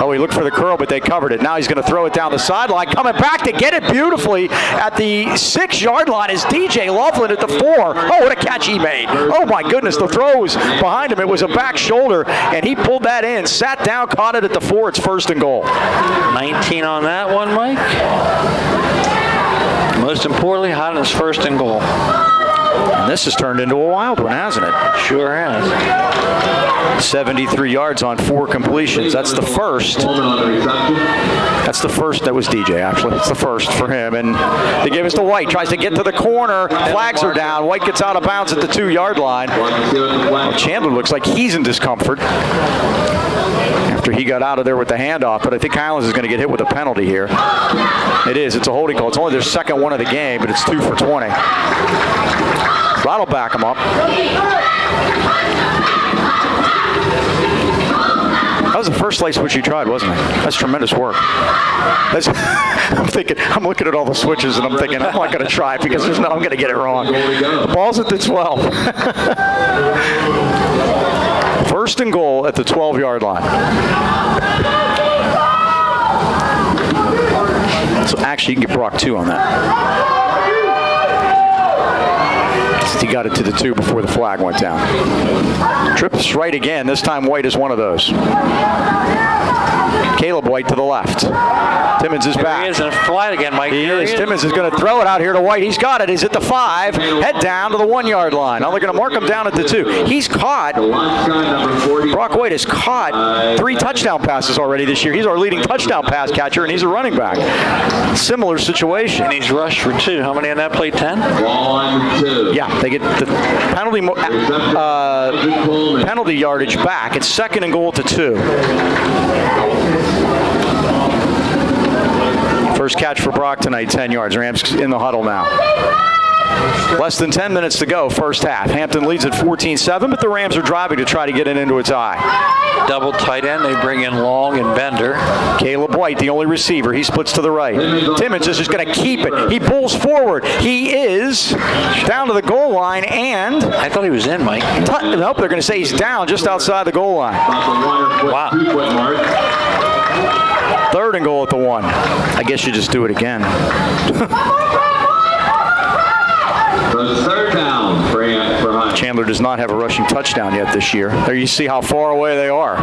Oh, he looked for the curl, but they covered it. Now he's going to throw it down the sideline. Coming back to get it beautifully at the 6-yard line is DJ Loveland at the 4. Oh, what a catch he made. Oh, my goodness. The throw was behind him. It was a back shoulder, and he pulled that in, sat down, caught it at the 4. It's 1st and goal. 19 on that one, Mike. Most importantly, Highlands 1st and goal. And this has turned into a wild one, hasn't it? Sure has. 73 yards on 4 completions. That's the first. That's the first. That was DJ, actually. It's the first for him. And they give us to White. Tries to get to the corner. Flags are down. White gets out of bounds at the 2-yard line. Well, Chandler looks like he's in discomfort after he got out of there with the handoff. But I think Highlands is going to get hit with a penalty here. It is. It's a holding call. It's only their second one of the game, but it's 2 for 20. That'll back him up. That was the first light switch he tried, wasn't it? That's tremendous work. I'm looking at all the switches and I'm thinking, I'm not going to try it because I'm going to get it wrong. The ball's at the 12. 1st and goal at the 12-yard line. So actually, you can get Brock 2 on that. He got it to the 2 before the flag went down. Trips right again. This time White is one of those. Caleb White to the left. Timmons is back. He is in a flight again, Mike. He is. Timmons is going to throw it out here to White. He's got it. He's at the 5. Head down to the 1-yard line. Now they're going to mark him down at the 2. He's caught. Brock White has caught 3 touchdown passes already this year. He's our leading touchdown pass catcher, and he's a running back. Similar situation. And he's rushed for 2. How many on that play? 10? 1-2. Yeah, they get the penalty yardage back. It's 2nd and goal to 2. First catch for Brock tonight, 10 yards. Rams in the huddle now. Less than 10 minutes to go, first half. Hampton leads at 14-7, but the Rams are driving to try to get it into its eye. Double tight end. They bring in Long and Bender. Caleb White, the only receiver. He splits to the right. Timmons is just going to keep it. He pulls forward. He is down to the goal line, and I thought he was in, Mike. Nope, they're going to say he's down just outside the goal line. Wow. 3rd and goal at the 1. I guess you just do it again. The 3rd down for Hunt. Chandler does not have a rushing touchdown yet this year. There you see how far away they are.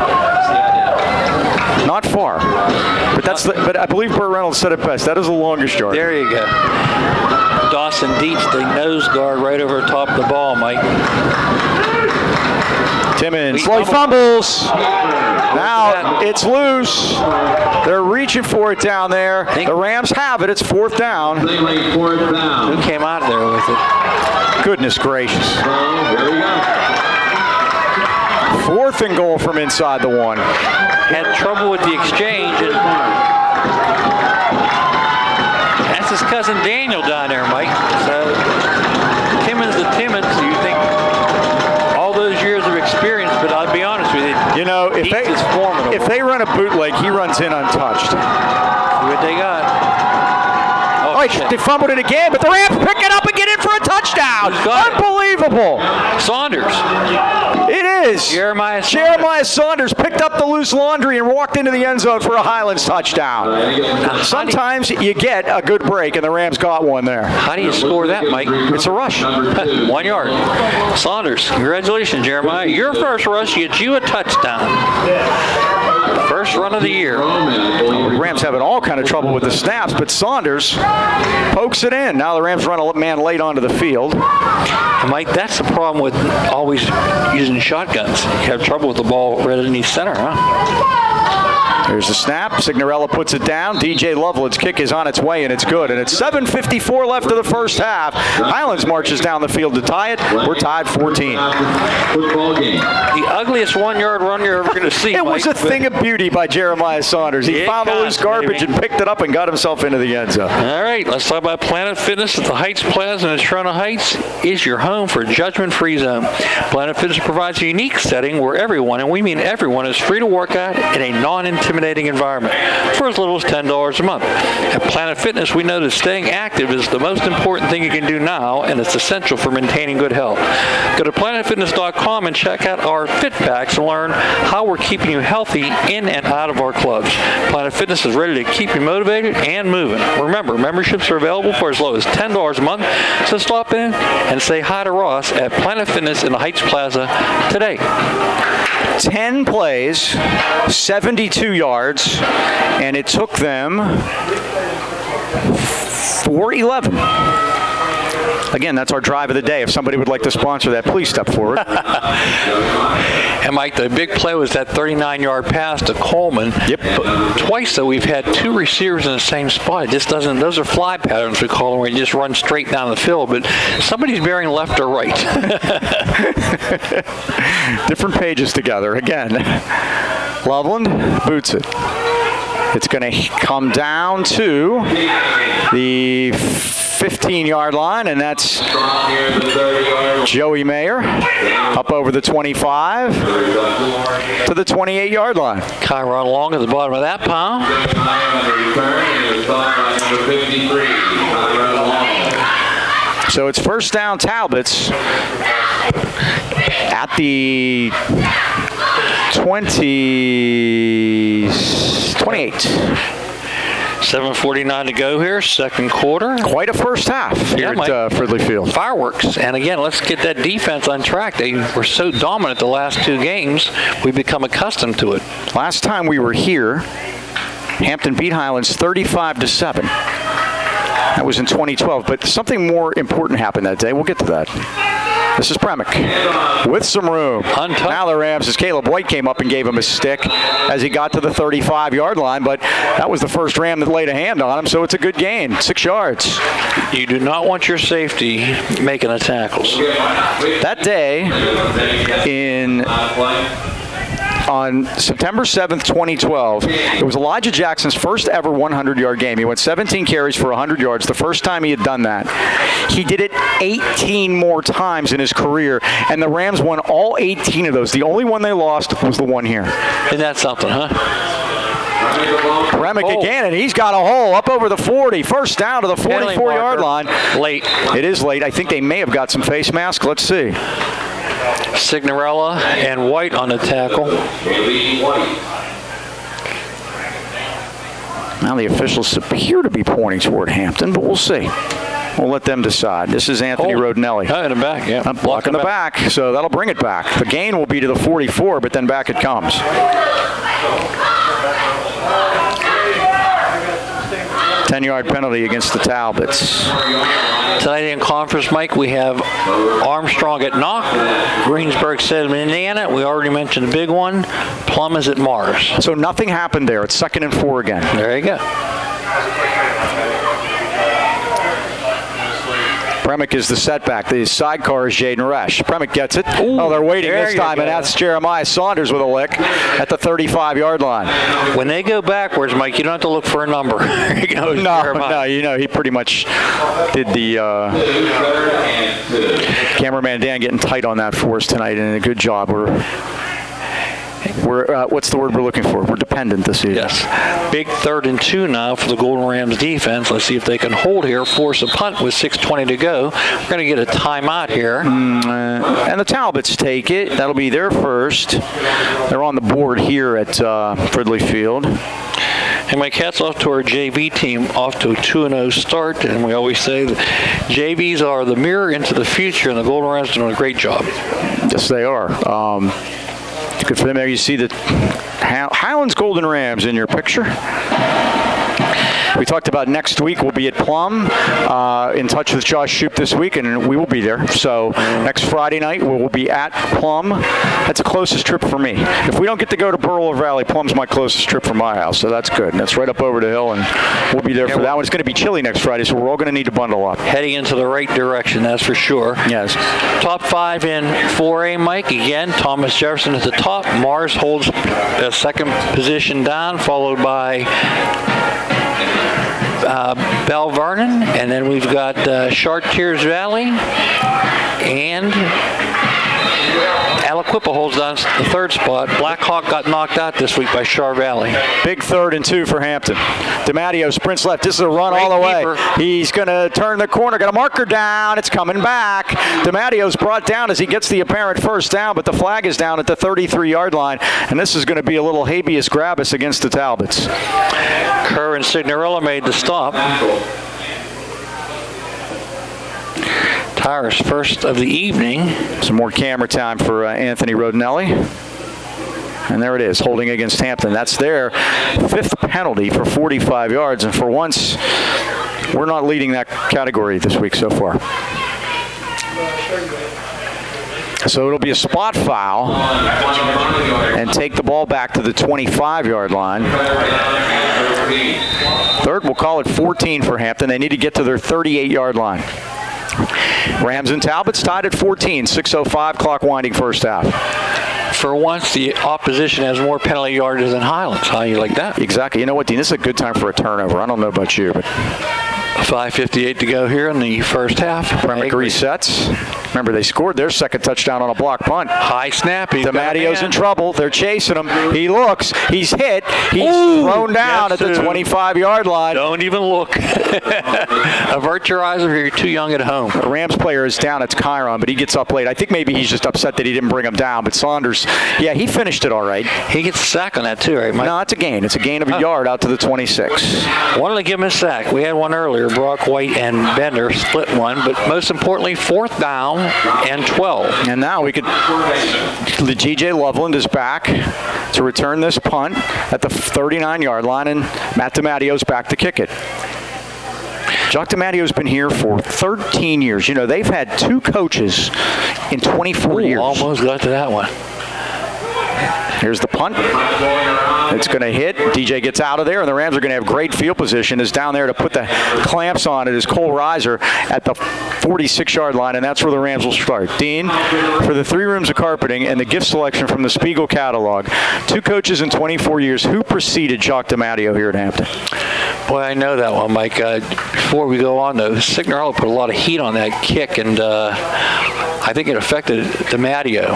Not far. But I believe Burt Reynolds said it best. That is the longest yard. There you go. Dawson Dietz, the nose guard right over top of the ball, Mike. Timmons, slight fumbles. Now it's loose. They're reaching for it down there. The Rams have it. It's 4th down. Who came out of there with it? Goodness gracious. There you go. 4th and goal from inside the 1. Had trouble with the exchange. And that's his cousin Daniel down there, Mike. So Timmons to Timmons, you think all those years of experience, but I'll be honest with you. You know, if they run a bootleg, he runs in untouched. See what they got. Oh, Boy, they fumbled it again, but the Rams pick it up and get in for a touchdown. Unbelievable. Saunders. It is. Jeremiah Saunders picked up the loose laundry and walked into the end zone for a Highlands touchdown. Sometimes you get a good break, and the Rams got one there. How do you score that, Mike? It's a rush. 1 yard. Saunders, congratulations, Jeremiah. Your first rush gets you a touchdown. First run of the year. The Rams having all kind of trouble with the snaps, but Saunders pokes it in. Now the Rams run a man late onto the field. And Mike, that's the problem with always using shotguns. You have trouble with the ball right underneath center, huh? Here's the snap. Signorella puts it down. DJ Loveland's kick is on its way, and it's good. And it's 7:54 left of the first half. Highlands marches down the field to tie it. We're tied 14. Football game. The ugliest 1 yard run you're ever going to see, It Mike, was a thing of beauty by Jeremiah Saunders. He found the loose garbage and picked it up and got himself into the end zone. All right, let's talk about Planet Fitness at the Heights Plaza in Toronto Heights is your home for a judgment-free zone. Planet Fitness provides a unique setting where everyone, and we mean everyone, is free to work out in a non-intimidating environment for as little as $10 a month. At Planet Fitness, we know that staying active is the most important thing you can do now, and it's essential for maintaining good health. Go to planetfitness.com and check out our Fit Packs and learn how we're keeping you healthy in and out of our clubs. Planet Fitness is ready to keep you motivated and moving. Remember, memberships are available for as low as $10 a month, so stop in and say hi to Ross at Planet Fitness in the Heights Plaza today. 10 plays, 72 yards, and it took them 4:11. Again, that's our drive of the day. If somebody would like to sponsor that, please step forward. And Mike, the big play was that 39-yard pass to Coleman. Yep. But twice, though, we've had two receivers in the same spot. It just doesn't. Those are fly patterns we call them, where you just run straight down the field. But somebody's bearing left or right. Different pages together. Again, Loveland boots it. It's going to come down to the 15-yard line, and that's Joey Mayer up over the 25 to the 28-yard line. Kyron Long at the bottom of that pile. So it's first down Talbots at the 28. 7:49 to go here, second quarter. Quite a first half here at Fridley Field. Fireworks. And again, let's get that defense on track. They were so dominant the last two games, we've become accustomed to it. Last time we were here, Hampton beat Highlands 35-7. That was in 2012, but something more important happened that day. We'll get to that. This is Pavlik with some room. Now the Rams, as Caleb White came up and gave him a stick as he got to the 35-yard line, but that was the first Ram that laid a hand on him, so it's a good gain, 6 yards. You do not want your safety making the tackles. That day on September 7th, 2012, it was Elijah Jackson's first ever 100-yard game. He went 17 carries for 100 yards, the first time he had done that. He did it 18 more times in his career, and the Rams won all 18 of those. The only one they lost was the one here. Isn't that something, huh? Remick again, and he's got a hole up over the 40. First down to the 44-yard line. Late. It is late. I think they may have got some face masks. Let's see. Signorella and White on the tackle. Now the officials appear to be pointing toward Hampton, but we'll see. We'll let them decide. This is Anthony Rodinelli. In the back, yeah. Blocking the back, so that'll bring it back. The gain will be to the 44, but then back it comes. 10-yard penalty against the Talbots. Tonight in conference, Mike, we have Armstrong at Knock, Greensburg Stadium, Indiana. We already mentioned the big one. Plum is at Mars. So nothing happened there. It's 2nd and 4 again. There you go. Premick is the setback. The sidecar is Jaden Resch. Premick gets it. Ooh, they're waiting there this time, and that's Jeremiah Saunders with a lick at the 35-yard line. When they go backwards, Mike, you don't have to look for a number. No, you know, he pretty much did the cameraman Dan getting tight on that for us tonight, and a good job. What's the word we're looking for? We're dependent this season. Yes. Big 3rd and 2 now for the Golden Rams defense. Let's see if they can hold here, force a punt with 6:20 to go. We're going to get a timeout here. And the Talbots take it. That'll be their first. They're on the board here at Fridley Field. And my cat's off to our JV team, off to a 2-0 start. And we always say that JVs are the mirror into the future, and the Golden Rams are doing a great job. Yes, they are. Good for them. There you see the Highlands Golden Rams in your picture. We talked about next week we'll be at Plum, in touch with Josh Shoup this week, and we will be there. So next Friday night we'll be at Plum. That's the closest trip for me. If we don't get to go to Burwell Valley, Plum's my closest trip from my house, so that's good. And that's right up over the hill, and we'll be there for that one. It's going to be chilly next Friday, so we're all going to need to bundle up. Heading into the right direction, that's for sure. Yes. Top 5 in 4A, Mike. Again, Thomas Jefferson at the top. Mars holds a second position down, followed by Bell Vernon, and then we've got Chartiers Valley, and Aliquippa holds down the 3rd spot. Black Hawk got knocked out this week by Char Valley. Big 3rd and 2 for Hampton. DiMatteo sprints left. This is a run Great all the way. keeper. He's going to turn the corner. Got a marker down. It's coming back. DiMatteo's brought down as he gets the apparent first down, but the flag is down at the 33-yard line, and this is going to be a little habeas grabus against the Talbots. Kerr and Signorella made the stop. Tyrus first of the evening. Some more camera time for Anthony Rodinelli. And there it is, holding against Hampton. That's their 5th penalty for 45 yards, and for once, we're not leading that category this week so far. So it'll be a spot foul and take the ball back to the 25-yard line. 3rd, we'll call it 14 for Hampton. They need to get to their 38-yard line. Rams and Talbots tied at 14, 6:05 clock winding first half. For once, the opposition has more penalty yardage than Highlands. How you like that? Exactly. You know what, Dean? This is a good time for a turnover. I don't know about you, but 5:58 to go here in the first half. Remick resets. Remember, they scored their second touchdown on a block punt. High snap. DiMattio's in trouble. They're chasing him. He looks. He's hit. He's thrown down at the 25-yard line. Don't even look. Avert your eyes if you're too young at home. The Rams player is down. It's Chiron, but he gets up late. I think maybe he's just upset that he didn't bring him down. But Saunders, yeah, he finished it all right. He gets a sack on that too, right, Mike? No, it's a gain. It's a gain of a yard out to the 26. Wanted to give him a sack. We had one earlier. Brock White and Bender split one, but most importantly, 4th down and 12. And now we could. The G.J. Loveland is back to return this punt at the 39-yard line, and Matt DiMattio's back to kick it. Jock DiMattio's been here for 13 years. You know, they've had 2 coaches in 24 years. Almost got to that one. Here's the punt. It's going to hit. DJ gets out of there, and the Rams are going to have great field position. Is down there to put the clamps on it is Cole Reiser at the 46-yard line, and that's where the Rams will start. Dean, for the 3 rooms of carpeting and the gift selection from the Spiegel catalog, 2 coaches in 24 years. Who preceded Jock DiMattio here at Hampton? Boy, I know that one, Mike. Before we go on, though, Signorella put a lot of heat on that kick, and I think it affected DiMattio.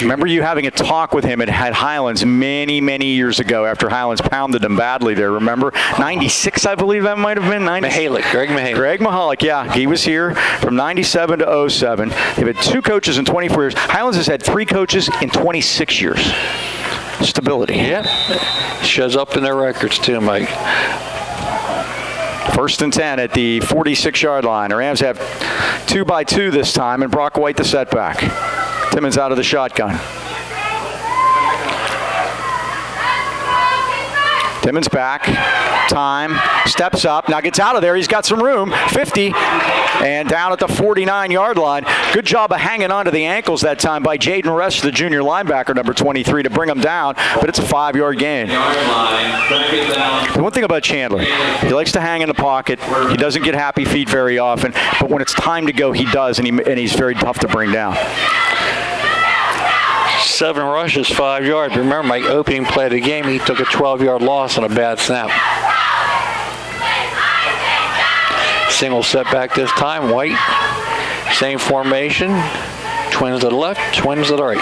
Remember you having a talk with him at Highlands many, many years ago after Highlands pounded him badly there, remember? 96, I believe that might have been. Greg Mahalik. Greg Mahalik, yeah. He was here from 97 to 07. They've had 2 coaches in 24 years. Highlands has had 3 coaches in 26 years. Stability. Yep. Shows up in their records too, Mike. 1st and 10 at the 46-yard line. The Rams have 2-by-2 this time, and Brock White the setback. Timmons out of the shotgun. Timmons back. Time. Steps up. Now gets out of there. He's got some room. 50. And down at the 49-yard line. Good job of hanging on to the ankles that time by Jaden Rest, the junior linebacker, number 23, to bring him down. But it's a 5-yard gain. The one thing about Chandler, he likes to hang in the pocket. He doesn't get happy feet very often. But when it's time to go, he does, and he's very tough to bring down. 7 rushes, 5 yards. Remember, my opening play of the game, he took a 12-yard loss on a bad snap. Single setback this time. White, same formation. Twins to the left, twins to the right.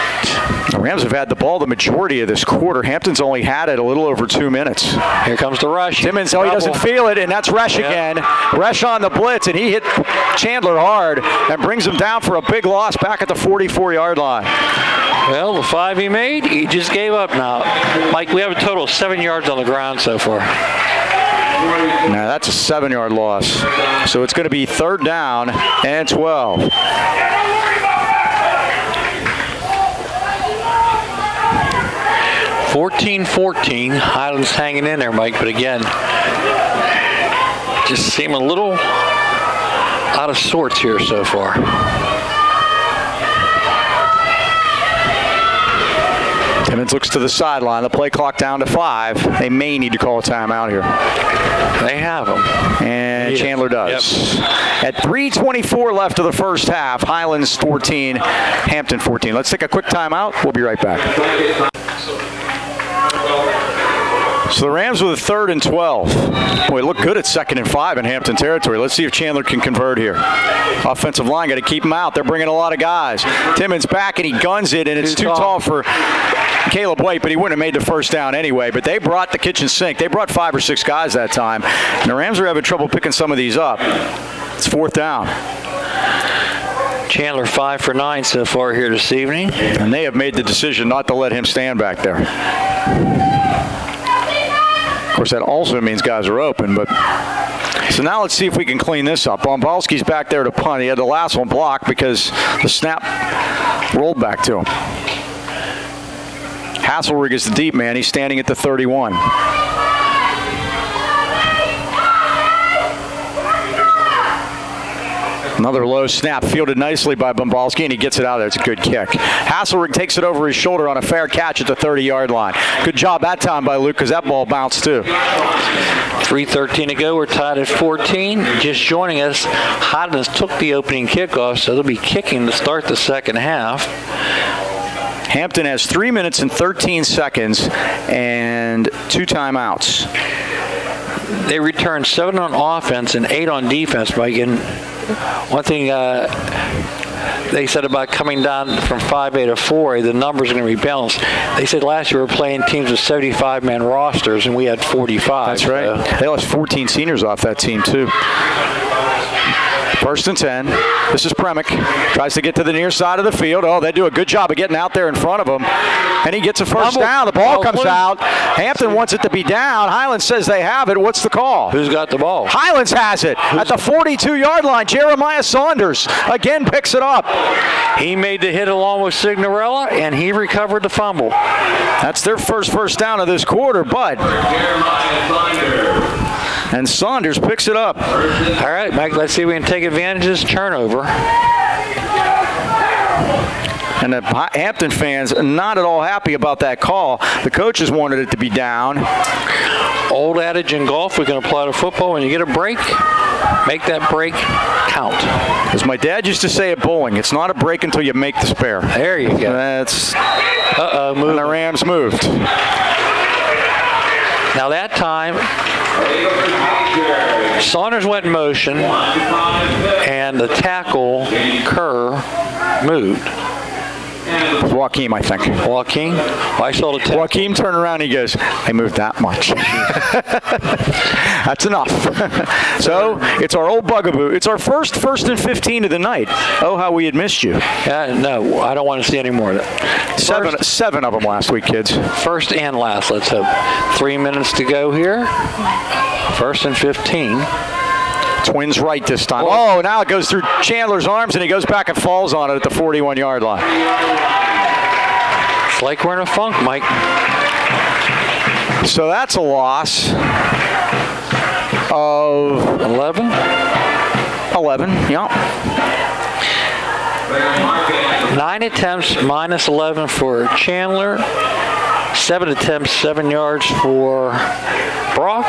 The Rams have had the ball the majority of this quarter. Hampton's only had it a little over 2 minutes. Here comes the rush. Timmons, he doesn't feel it, and that's Resch again. Resch on the blitz, and he hit Chandler hard and brings him down for a big loss back at the 44-yard line. Well, the 5 he made, he just gave up now. Mike, we have a total of 7 yards on the ground so far. Now that's a 7-yard loss. So it's going to be 3rd down and 12. (14-14). Highlands hanging in there, Mike, but again, just seem a little out of sorts here so far. Timmons looks to the sideline. The play clock down to 5. They may need to call a timeout here. They have them. And Chandler does. Yep. At 3:24 left of the first half, Highlands 14, Hampton 14. Let's take a quick timeout. We'll be right back. So the Rams with a 3rd and 12. Boy, look good at 2nd and 5 in Hampton territory. Let's see if Chandler can convert here. Offensive line, got to keep him out. They're bringing a lot of guys. Timmons back, and he guns it, and it's too tall for Caleb White, but he wouldn't have made the first down anyway. But they brought the kitchen sink. They brought 5 or 6 guys that time. And the Rams are having trouble picking some of these up. It's 4th down. Chandler 5 for 9 so far here this evening. And they have made the decision not to let him stand back there. Of course, that also means guys are open, but so now let's see if we can clean this up. Bombalski's back there to punt. He had the last one blocked because the snap rolled back to him. Hasselrig is the deep man. He's standing at the 31. Another low snap, fielded nicely by Bombalski, and he gets it out of there. It's a good kick. Hasselrig takes it over his shoulder on a fair catch at the 30-yard line. Good job that time by Luke, because that ball bounced too. 3:13 to go. We're tied at 14. Just joining us, Highlands took the opening kickoff, so they'll be kicking to start the second half. Hampton has 3 minutes and 13 seconds and 2 timeouts. They returned 7 on offense and 8 on defense, Mike. And one thing they said about coming down from 5A to 4A, the numbers are going to be balanced. They said last year we were playing teams with 75-man rosters, and we had 45. That's right. So. They lost 14 seniors off that team, too. 1st and 10. This is Premick. Tries to get to the near side of the field. Oh, they do a good job of getting out there in front of him. And he gets a first down. The ball comes out. Hampton wants it to be down. Highlands says they have it. What's the call? Who's got the ball? Highlands has it. At the 42-yard line, Jeremiah Saunders again picks it up. He made the hit along with Signorella, and he recovered the fumble. That's their first down of this quarter, but... And Saunders picks it up. All right, Mike, let's see if we can take advantage of this turnover. And the Hampton fans not at all happy about that call. The coaches wanted it to be down. Old adage in golf, we can apply to football. When you get a break, make that break count. As my dad used to say at bowling, it's not a break until you make the spare. There you go. That's... moving. And the Rams moved. Now that time, Saunders went in motion, and the tackle, Kerr, moved. Joaquim, I think. Joaquim? Well, I saw the tackle. Joaquim turned around and he goes, I moved that much. That's enough. So it's our old bugaboo. It's our first and 15 of the night. Oh, how we had missed you. No, I don't want to see any more of that. Seven of them last week, kids. First and last, let's hope. 3 minutes to go here. 1st and 15. Twins right this time. Oh, now it goes through Chandler's arms, and he goes back and falls on it at the 41-yard line. It's like we're in a funk, Mike. So that's a loss of 11. 11, yeah. 9 attempts, minus 11 for Chandler. 7 attempts, 7 yards for Brock.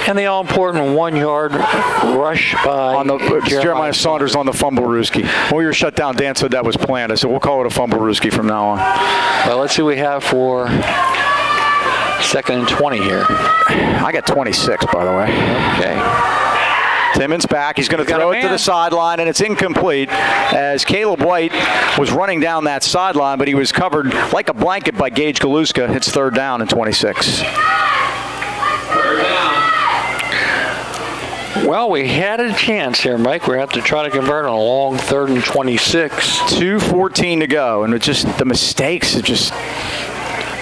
And the all-important 1-yard rush by on the Jeremiah Saunders on the fumble-rooski. When we were shut down, Dan said that was planned. I said, we'll call it a fumble-rooski from now on. Well, let's see what we have for 2nd and 20 here. I got 26, by the way. Okay. Timmons back. He's going to throw it to the sideline, and it's incomplete as Caleb White was running down that sideline, but he was covered like a blanket by Gage Galuska. It's 3rd down and 26. 3rd down. Well, we had a chance here, Mike. We have to try to convert on a long 3rd and 26. 2:14 to go, and the mistakes are just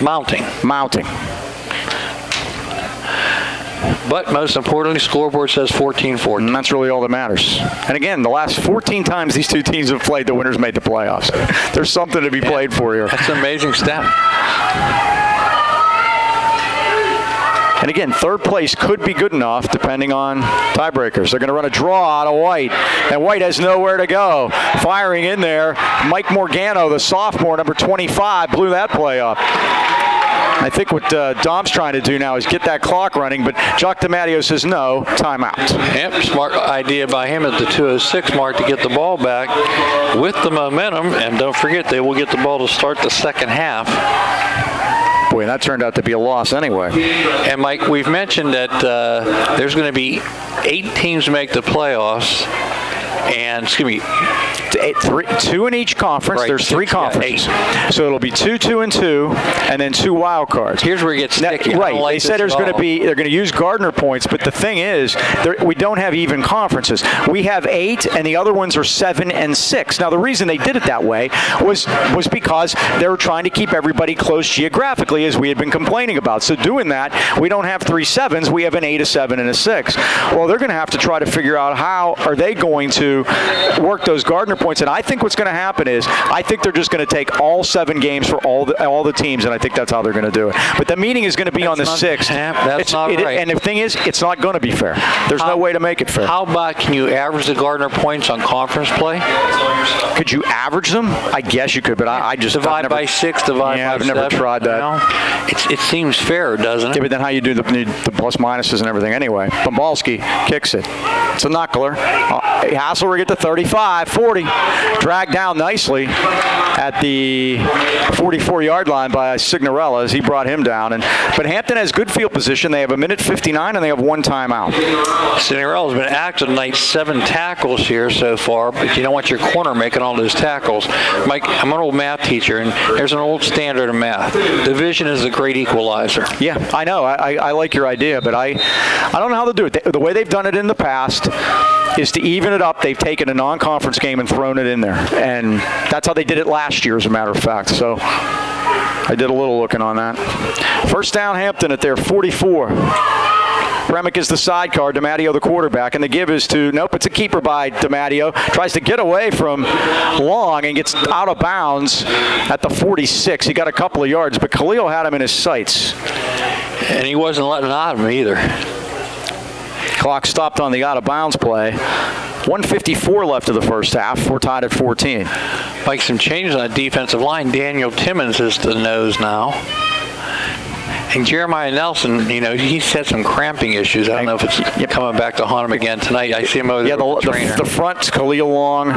mounting. But most importantly, scoreboard says 14-14. And that's really all that matters. And again, the last 14 times these two teams have played, the winners made the playoffs. There's something to be played for here. That's an amazing stat. And again, 3rd place could be good enough depending on tiebreakers. They're going to run a draw out of White, and White has nowhere to go. Firing in there, Mike Morgano, the sophomore, number 25, blew that play up. I think what Dom's trying to do now is get that clock running, but Jock DiMatteo says no, timeout. Yep, smart idea by him at the 2:06 mark to get the ball back with the momentum, and don't forget they will get the ball to start the second half. Boy, that turned out to be a loss anyway. And Mike, we've mentioned that there's going to be 8 teams make the playoffs, and 2 in each conference. Right. There's 3 conferences. So it'll be 2, 2, and 2, and then 2 wild cards. Here's where it gets sticky. Right. They said they're going to use Gardner points, but the thing is, we don't have even conferences. We have 8, and the other ones are 7 and 6. Now, the reason they did it that way was because they were trying to keep everybody close geographically, as we had been complaining about. So doing that, we don't have 3 7s. We have an 8, a 7, and a 6. Well, they're going to have to try to figure out how are they going to work those Gardner points. And I think what's going to happen is I think they're just going to take all 7 games for all the teams, and I think that's how they're going to do it. But the meeting is going to be on the 6th. That's not right. And the thing is, it's not going to be fair. There's no way to make it fair. How about can you average the Gardner points on conference play? Could you average them? I guess you could, but I just divide by 6, divide by 7. I've never tried that. It seems fair, doesn't it? Yeah, but then how you do the plus minuses and everything anyway. Pombalski kicks it. It's a knuckler. Hasselberg at the 35, 40. Dragged down nicely at the 44-yard line by Signorella as he brought him down. But Hampton has good field position. They have 1:59, and they have 1 timeout. Signorella's been active tonight, 7 tackles here so far, but you don't want your corner making all those tackles. Mike, I'm an old math teacher, and there's an old standard of math. Division is a great equalizer. Yeah, I know. I like your idea, but I don't know how to do it. The way they've done it in the past is to even it up. They've taken a non-conference game and thrown it in there. And that's how they did it last year, as a matter of fact. So I did a little looking on that. First down, Hampton at their 44. Remick is the sidecar, DiMatteo the quarterback, and the give is to, nope, it's a keeper by DiMatteo. Tries to get away from Long and gets out of bounds at the 46. He got a couple of yards, but Khalil had him in his sights. And he wasn't letting out of him either. Clock stopped on the out-of-bounds play. 1:54 left of the first half. We're tied at 14. Like some changes on the defensive line. Daniel Timmons is the nose now. And Jeremiah Nelson, he's had some cramping issues. I don't know if it's coming back to haunt him again tonight. I see him over there with the trainer. The front, Khalil Long.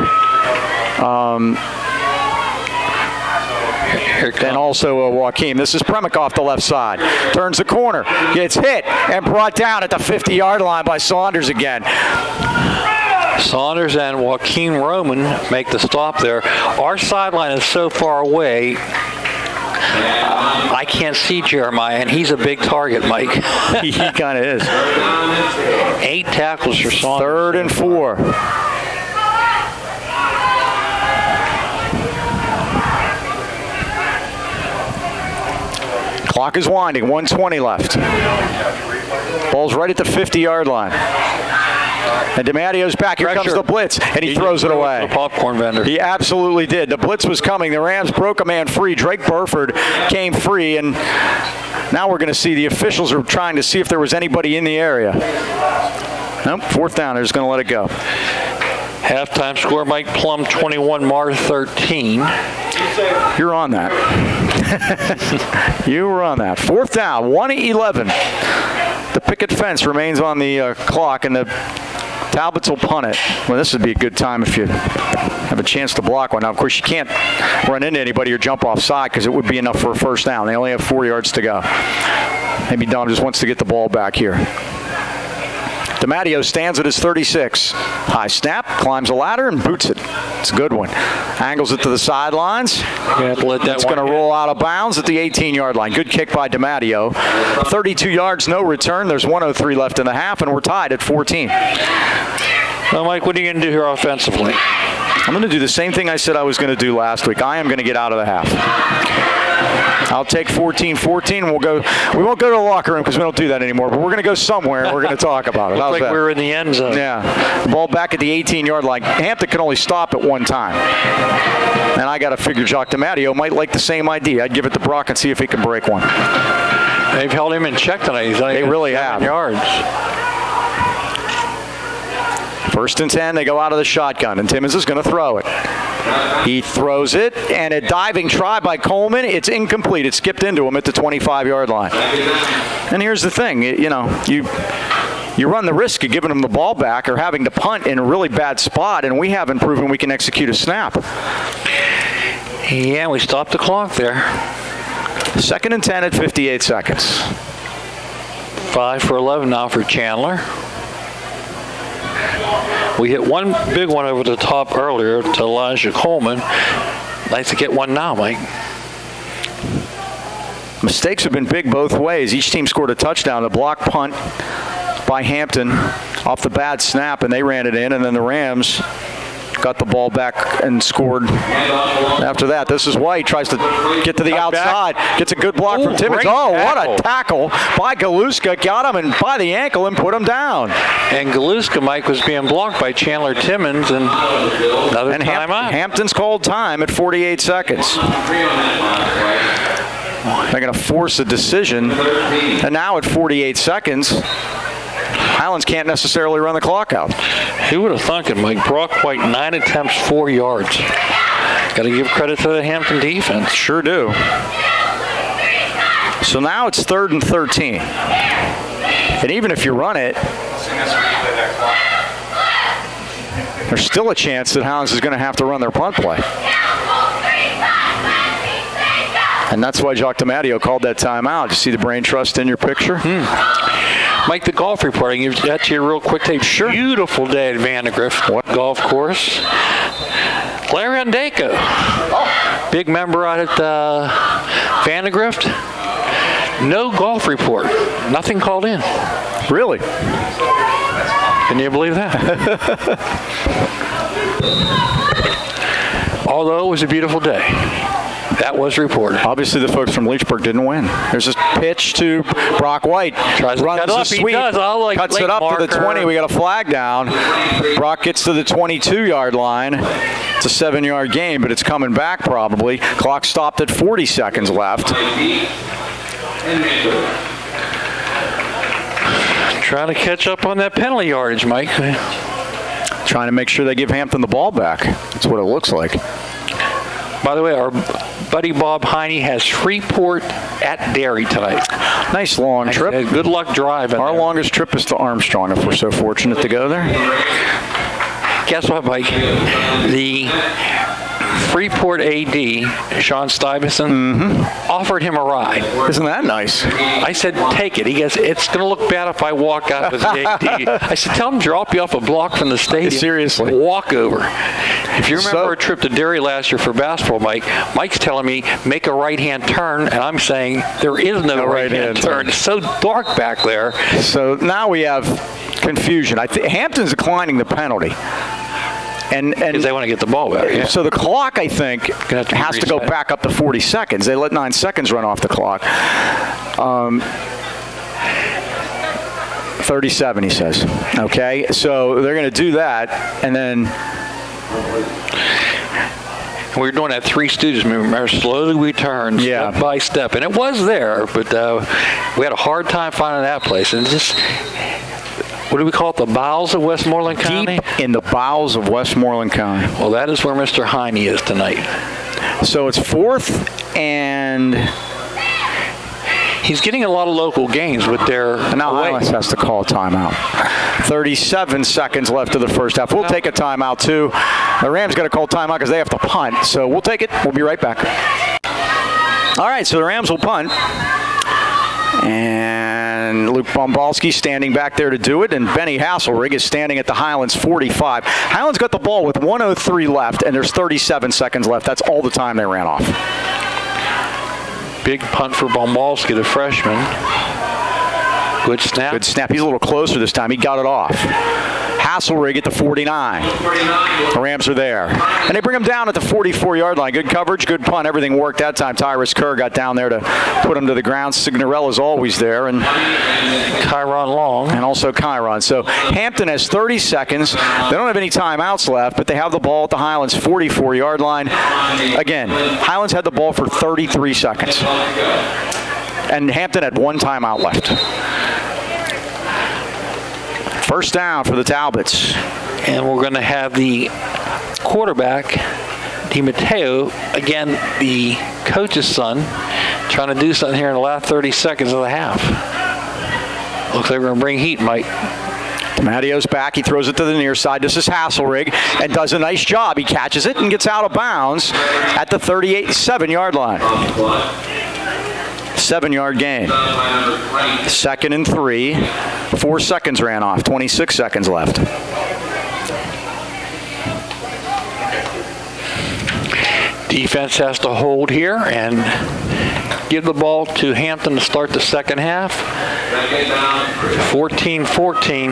And also Joaquin. This is Premick off the left side. Turns the corner. Gets hit and brought down at the 50-yard line by Saunders again. Saunders and Joaquin Roman make the stop there. Our sideline is so far away, I can't see Jeremiah, and he's a big target, Mike. He kind of is. 8 tackles for Saunders. 3rd and 4. Clock is winding. 1:20 left. Ball's right at the 50-yard line. And DiMatteo's back. Here comes the blitz, and he throws it away. The popcorn vendor. He absolutely did. The blitz was coming. The Rams broke a man free. Drake Burford came free, and now we're going to see the officials are trying to see if there was anybody in the area. Nope, 4th down. They're just going to let it go. Halftime score, Mike Plum 21, Mars 13. You're on that. You were on that. 4th down, 1-11. The picket fence remains on the clock, and the Talbots will punt it. Well, this would be a good time if you have a chance to block one. Now, of course, you can't run into anybody or jump offside because it would be enough for a first down. They only have 4 yards to go. Maybe Dom just wants to get the ball back here. DiMatteo stands at his 36. High snap, climbs a ladder, and boots it. It's a good one. Angles it to the sidelines. It's going to roll out of bounds at the 18-yard line. Good kick by DiMatteo. 32 yards, no return. There's 1:03 left in the half, and we're tied at 14. Well, Mike, what are you going to do here offensively? I'm going to do the same thing I said I was going to do last week. I am going to get out of the half. I'll take 14-14. We won't go to the locker room because we don't do that anymore, but we're going to go somewhere and we're going to talk about it. Looks like we're in the end zone. Yeah. The ball back at the 18-yard line. Hampton can only stop at one time. And I got to figure Jock DiMatteo might like the same idea. I'd give it to Brock and see if he can break one. They've held him in check tonight. They really have. Yards. First and 10, they go out of the shotgun, and Timmons is going to throw it. He throws it, and a diving try by Coleman. It's incomplete. It skipped into him at the 25-yard line. And here's the thing, you run the risk of giving them the ball back or having to punt in a really bad spot, and we haven't proven we can execute a snap. Yeah, we stopped the clock there. 2nd and 10 at 58 seconds. 5 for 11 now for Chandler. We hit one big one over the top earlier to Elijah Coleman. Nice to get one now, Mike. Mistakes have been big both ways. Each team scored a touchdown. A block punt by Hampton off the bad snap, and they ran it in, and then the Rams got the ball back and scored after that. This is White, tries to get to the outside, gets a good block from Timmons. Oh, what a tackle by Galuska. Got him and by the ankle and put him down. And Galuska, Mike, was being blocked by Chandler Timmons, and another timeout. Hampton's called time at 48 seconds. They're going to force a decision. And now at 48 seconds, Highlands can't necessarily run the clock out. Who would have thunk it, Mike? Brock White, 9 attempts, 4 yards. Got to give credit to the Hampton defense. Sure do. So now it's 3rd and 13. And even if you run it, there's still a chance that Highlands is going to have to run their punt play. And that's why Jock DiMatteo called that timeout. You see the brain trust in your picture? Mike, the golf report. I can give that to you real quick. Sure. Beautiful day at Vandegrift Golf Course. Larry Ondako, big member out at Vandegrift. No golf report. Nothing called in. Really? Can you believe that? Although it was a beautiful day. That was reported. Obviously, the folks from Leechburg didn't win. There's this pitch to Brock White. Tries to cut up. He does. Cuts it up to the 20. We got a flag down. Brock gets to the 22-yard line. It's a 7-yard gain, but it's coming back probably. Clock stopped at 40 seconds left. Trying to catch up on that penalty yardage, Mike. Trying to make sure they give Hampton the ball back. That's what it looks like. By the way, our buddy Bob Heine has Freeport at Derry tonight. Nice long trip. Good luck driving. Our longest trip is to Armstrong if we're so fortunate to go there. Guess what, Mike? The Freeport AD, Sean Stuyvesant, offered him a ride. Isn't that nice? I said, take it. He goes, it's going to look bad if I walk out with the AD. I said, tell him to drop you off a block from the stadium. Seriously. Walk over. If you remember our trip to Derry last year for basketball, Mike's telling me, make a right-hand turn, and I'm saying, there is no right-hand turn. It's so dark back there. So now we have confusion. I think Hampton's declining the penalty. And because they want to get the ball back. Yeah. So the clock, I think, has to go back up to 40 seconds. They let 9 seconds run off the clock. 37, he says. Okay, so they're going to do that, and then we were doing that Three Stooges. Remember, slowly we turned, step by step, and it was there, but we had a hard time finding that place, and just. What do we call it? The bowels of Westmoreland County? Deep in the bowels of Westmoreland County. Well, that is where Mr. Heine is tonight. So it's 4th, and he's getting a lot of local gains with their. And now Highlands has to call a timeout. 37 seconds left of the first half. We'll take a timeout too. The Rams got to call timeout because they have to punt. So we'll take it. We'll be right back. All right. So the Rams will punt, and And Luke Bombalski standing back there to do it, and Benny Hasselrig is standing at the Highlands 45. Highlands got the ball with 1:03 left, and there's 37 seconds left. That's all the time they ran off. Big punt for Bombalski, the freshman. Good snap. Good snap. He's a little closer this time. He got it off. Hasselrig at the 49. The Rams are there. And they bring him down at the 44-yard line. Good coverage, good punt. Everything worked that time. Tyrus Kerr got down there to put him to the ground. Signorella's always there. And Kyron Long. And also Kyron. So Hampton has 30 seconds. They don't have any timeouts left, but they have the ball at the Highlands 44-yard line. Again, Highlands had the ball for 33 seconds. And Hampton had one timeout left. First down for the Talbots. And we're going to have the quarterback, DiMatteo, again, the coach's son, trying to do something here in the last 30 seconds of the half. Looks like we're going to bring heat, Mike. DiMatteo's back. He throws it to the near side. This is Hasselrig and does a nice job. He catches it and gets out of bounds at the 37-yard line. 7-yard gain. 2nd and 3. 4 seconds ran off. 26 seconds left. Defense has to hold here and give the ball to Hampton to start the second half. 14-14.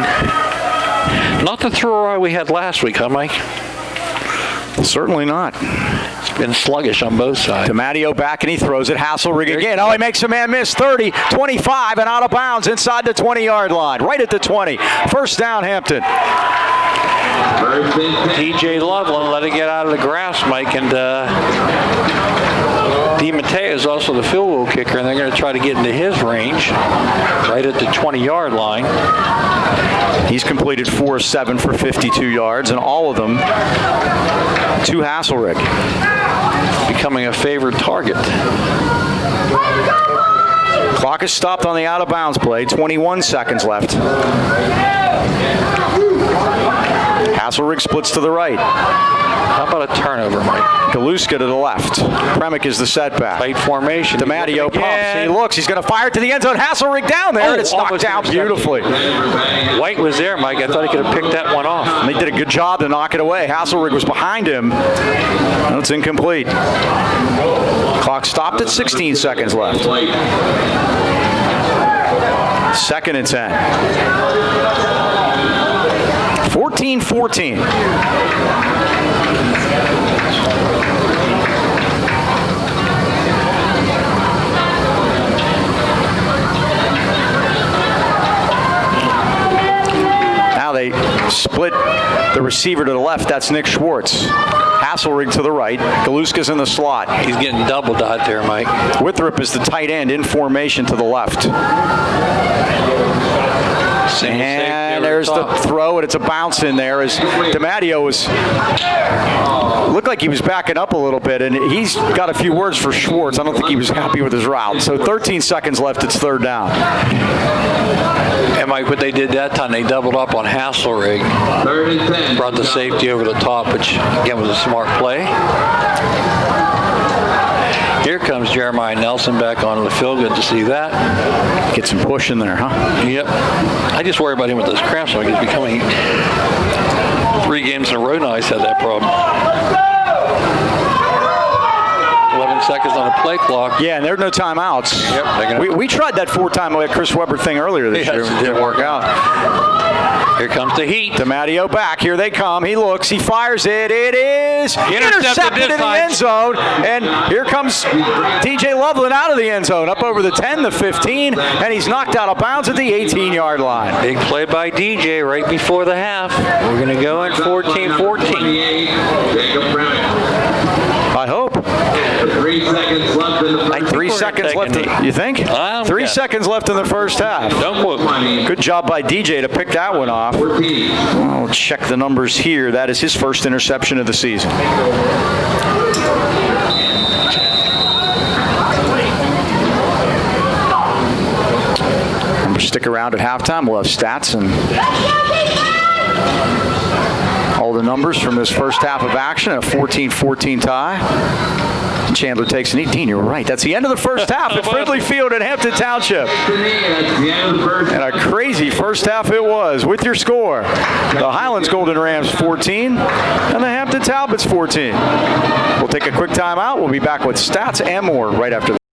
Not the throw we had last week, huh, Mike? Certainly not. It's been sluggish on both sides. DiMatteo back and he throws it. Hasselrig again. Oh, he makes a man miss. 30, 25, and out of bounds inside the 20-yard line. Right at the 20. First down, Hampton. DJ Loveland let it get out of the grass, Mike, and DiMatteo is also the field goal kicker, and they're going to try to get into his range right at the 20-yard line. He's completed 4 of 7 for 52 yards, and all of them to Hasselrig. Becoming a favored target. Clock is stopped on the out-of-bounds play. 21 seconds left. Hasselrig splits to the right. How about a turnover, Mike? Galuska to the left. Premick is the setback. Tight formation. DiMatteo pumps. He looks. He's going to fire to the end zone. Hasselrig down there, and it's knocked down beautifully. White was there, Mike. I thought he could have picked that one off. And they did a good job to knock it away. Hasselrig was behind him. No, it's incomplete. Clock stopped at 16 seconds left. 2nd and 10. 14-14. Now they split the receiver to the left. That's Nick Schwartz. Hasselrig to the right. Galuska's in the slot. He's getting doubled out there, Mike. Withrop is the tight end in formation to the left. And there's the throw, and it's a bounce in there as DiMatteo looked like he was backing up a little bit, and he's got a few words for Schwartz. I don't think he was happy with his route. So 13 seconds left, it's 3rd down. And Mike, what they did that time, they doubled up on Hasselrig. 3rd and 10. Brought the safety over the top, which again was a smart play. Here comes Jeremiah Nelson back onto the field. Good to see that. Get some push in there, huh? Yep. I just worry about him with those cramps. Like he's becoming 3 games in a row now. He's had that problem. 11 seconds on the play clock. Yeah, and there are no timeouts. Yep. We tried that 4-time Chris Webber thing earlier this year. It didn't work out. Here comes the heat. DiMatteo back. Here they come. He looks. He fires it. It is intercepted in the end zone. And here comes DJ Loveland out of the end zone, up over the 10, the 15, and he's knocked out of bounds at the 18-yard line. Big play by DJ right before the half. We're going to go in 14-14. I hope. 3 seconds left in the first. 3 seconds left. You think? 3 seconds left in the first half. Don't quote me. Good job by DJ to pick that one off. I'll check the numbers here. That is his first interception of the season. Remember, stick around at halftime. We'll have stats and all the numbers from this first half of action, a 14-14 tie. Chandler takes a knee. Dean, you're right. That's the end of the first half at Fridley Field in Hampton Township. And a crazy first half it was. With your score, the Highlands Golden Rams 14 and the Hampton Talbots 14. We'll take a quick timeout. We'll be back with stats and more right after this.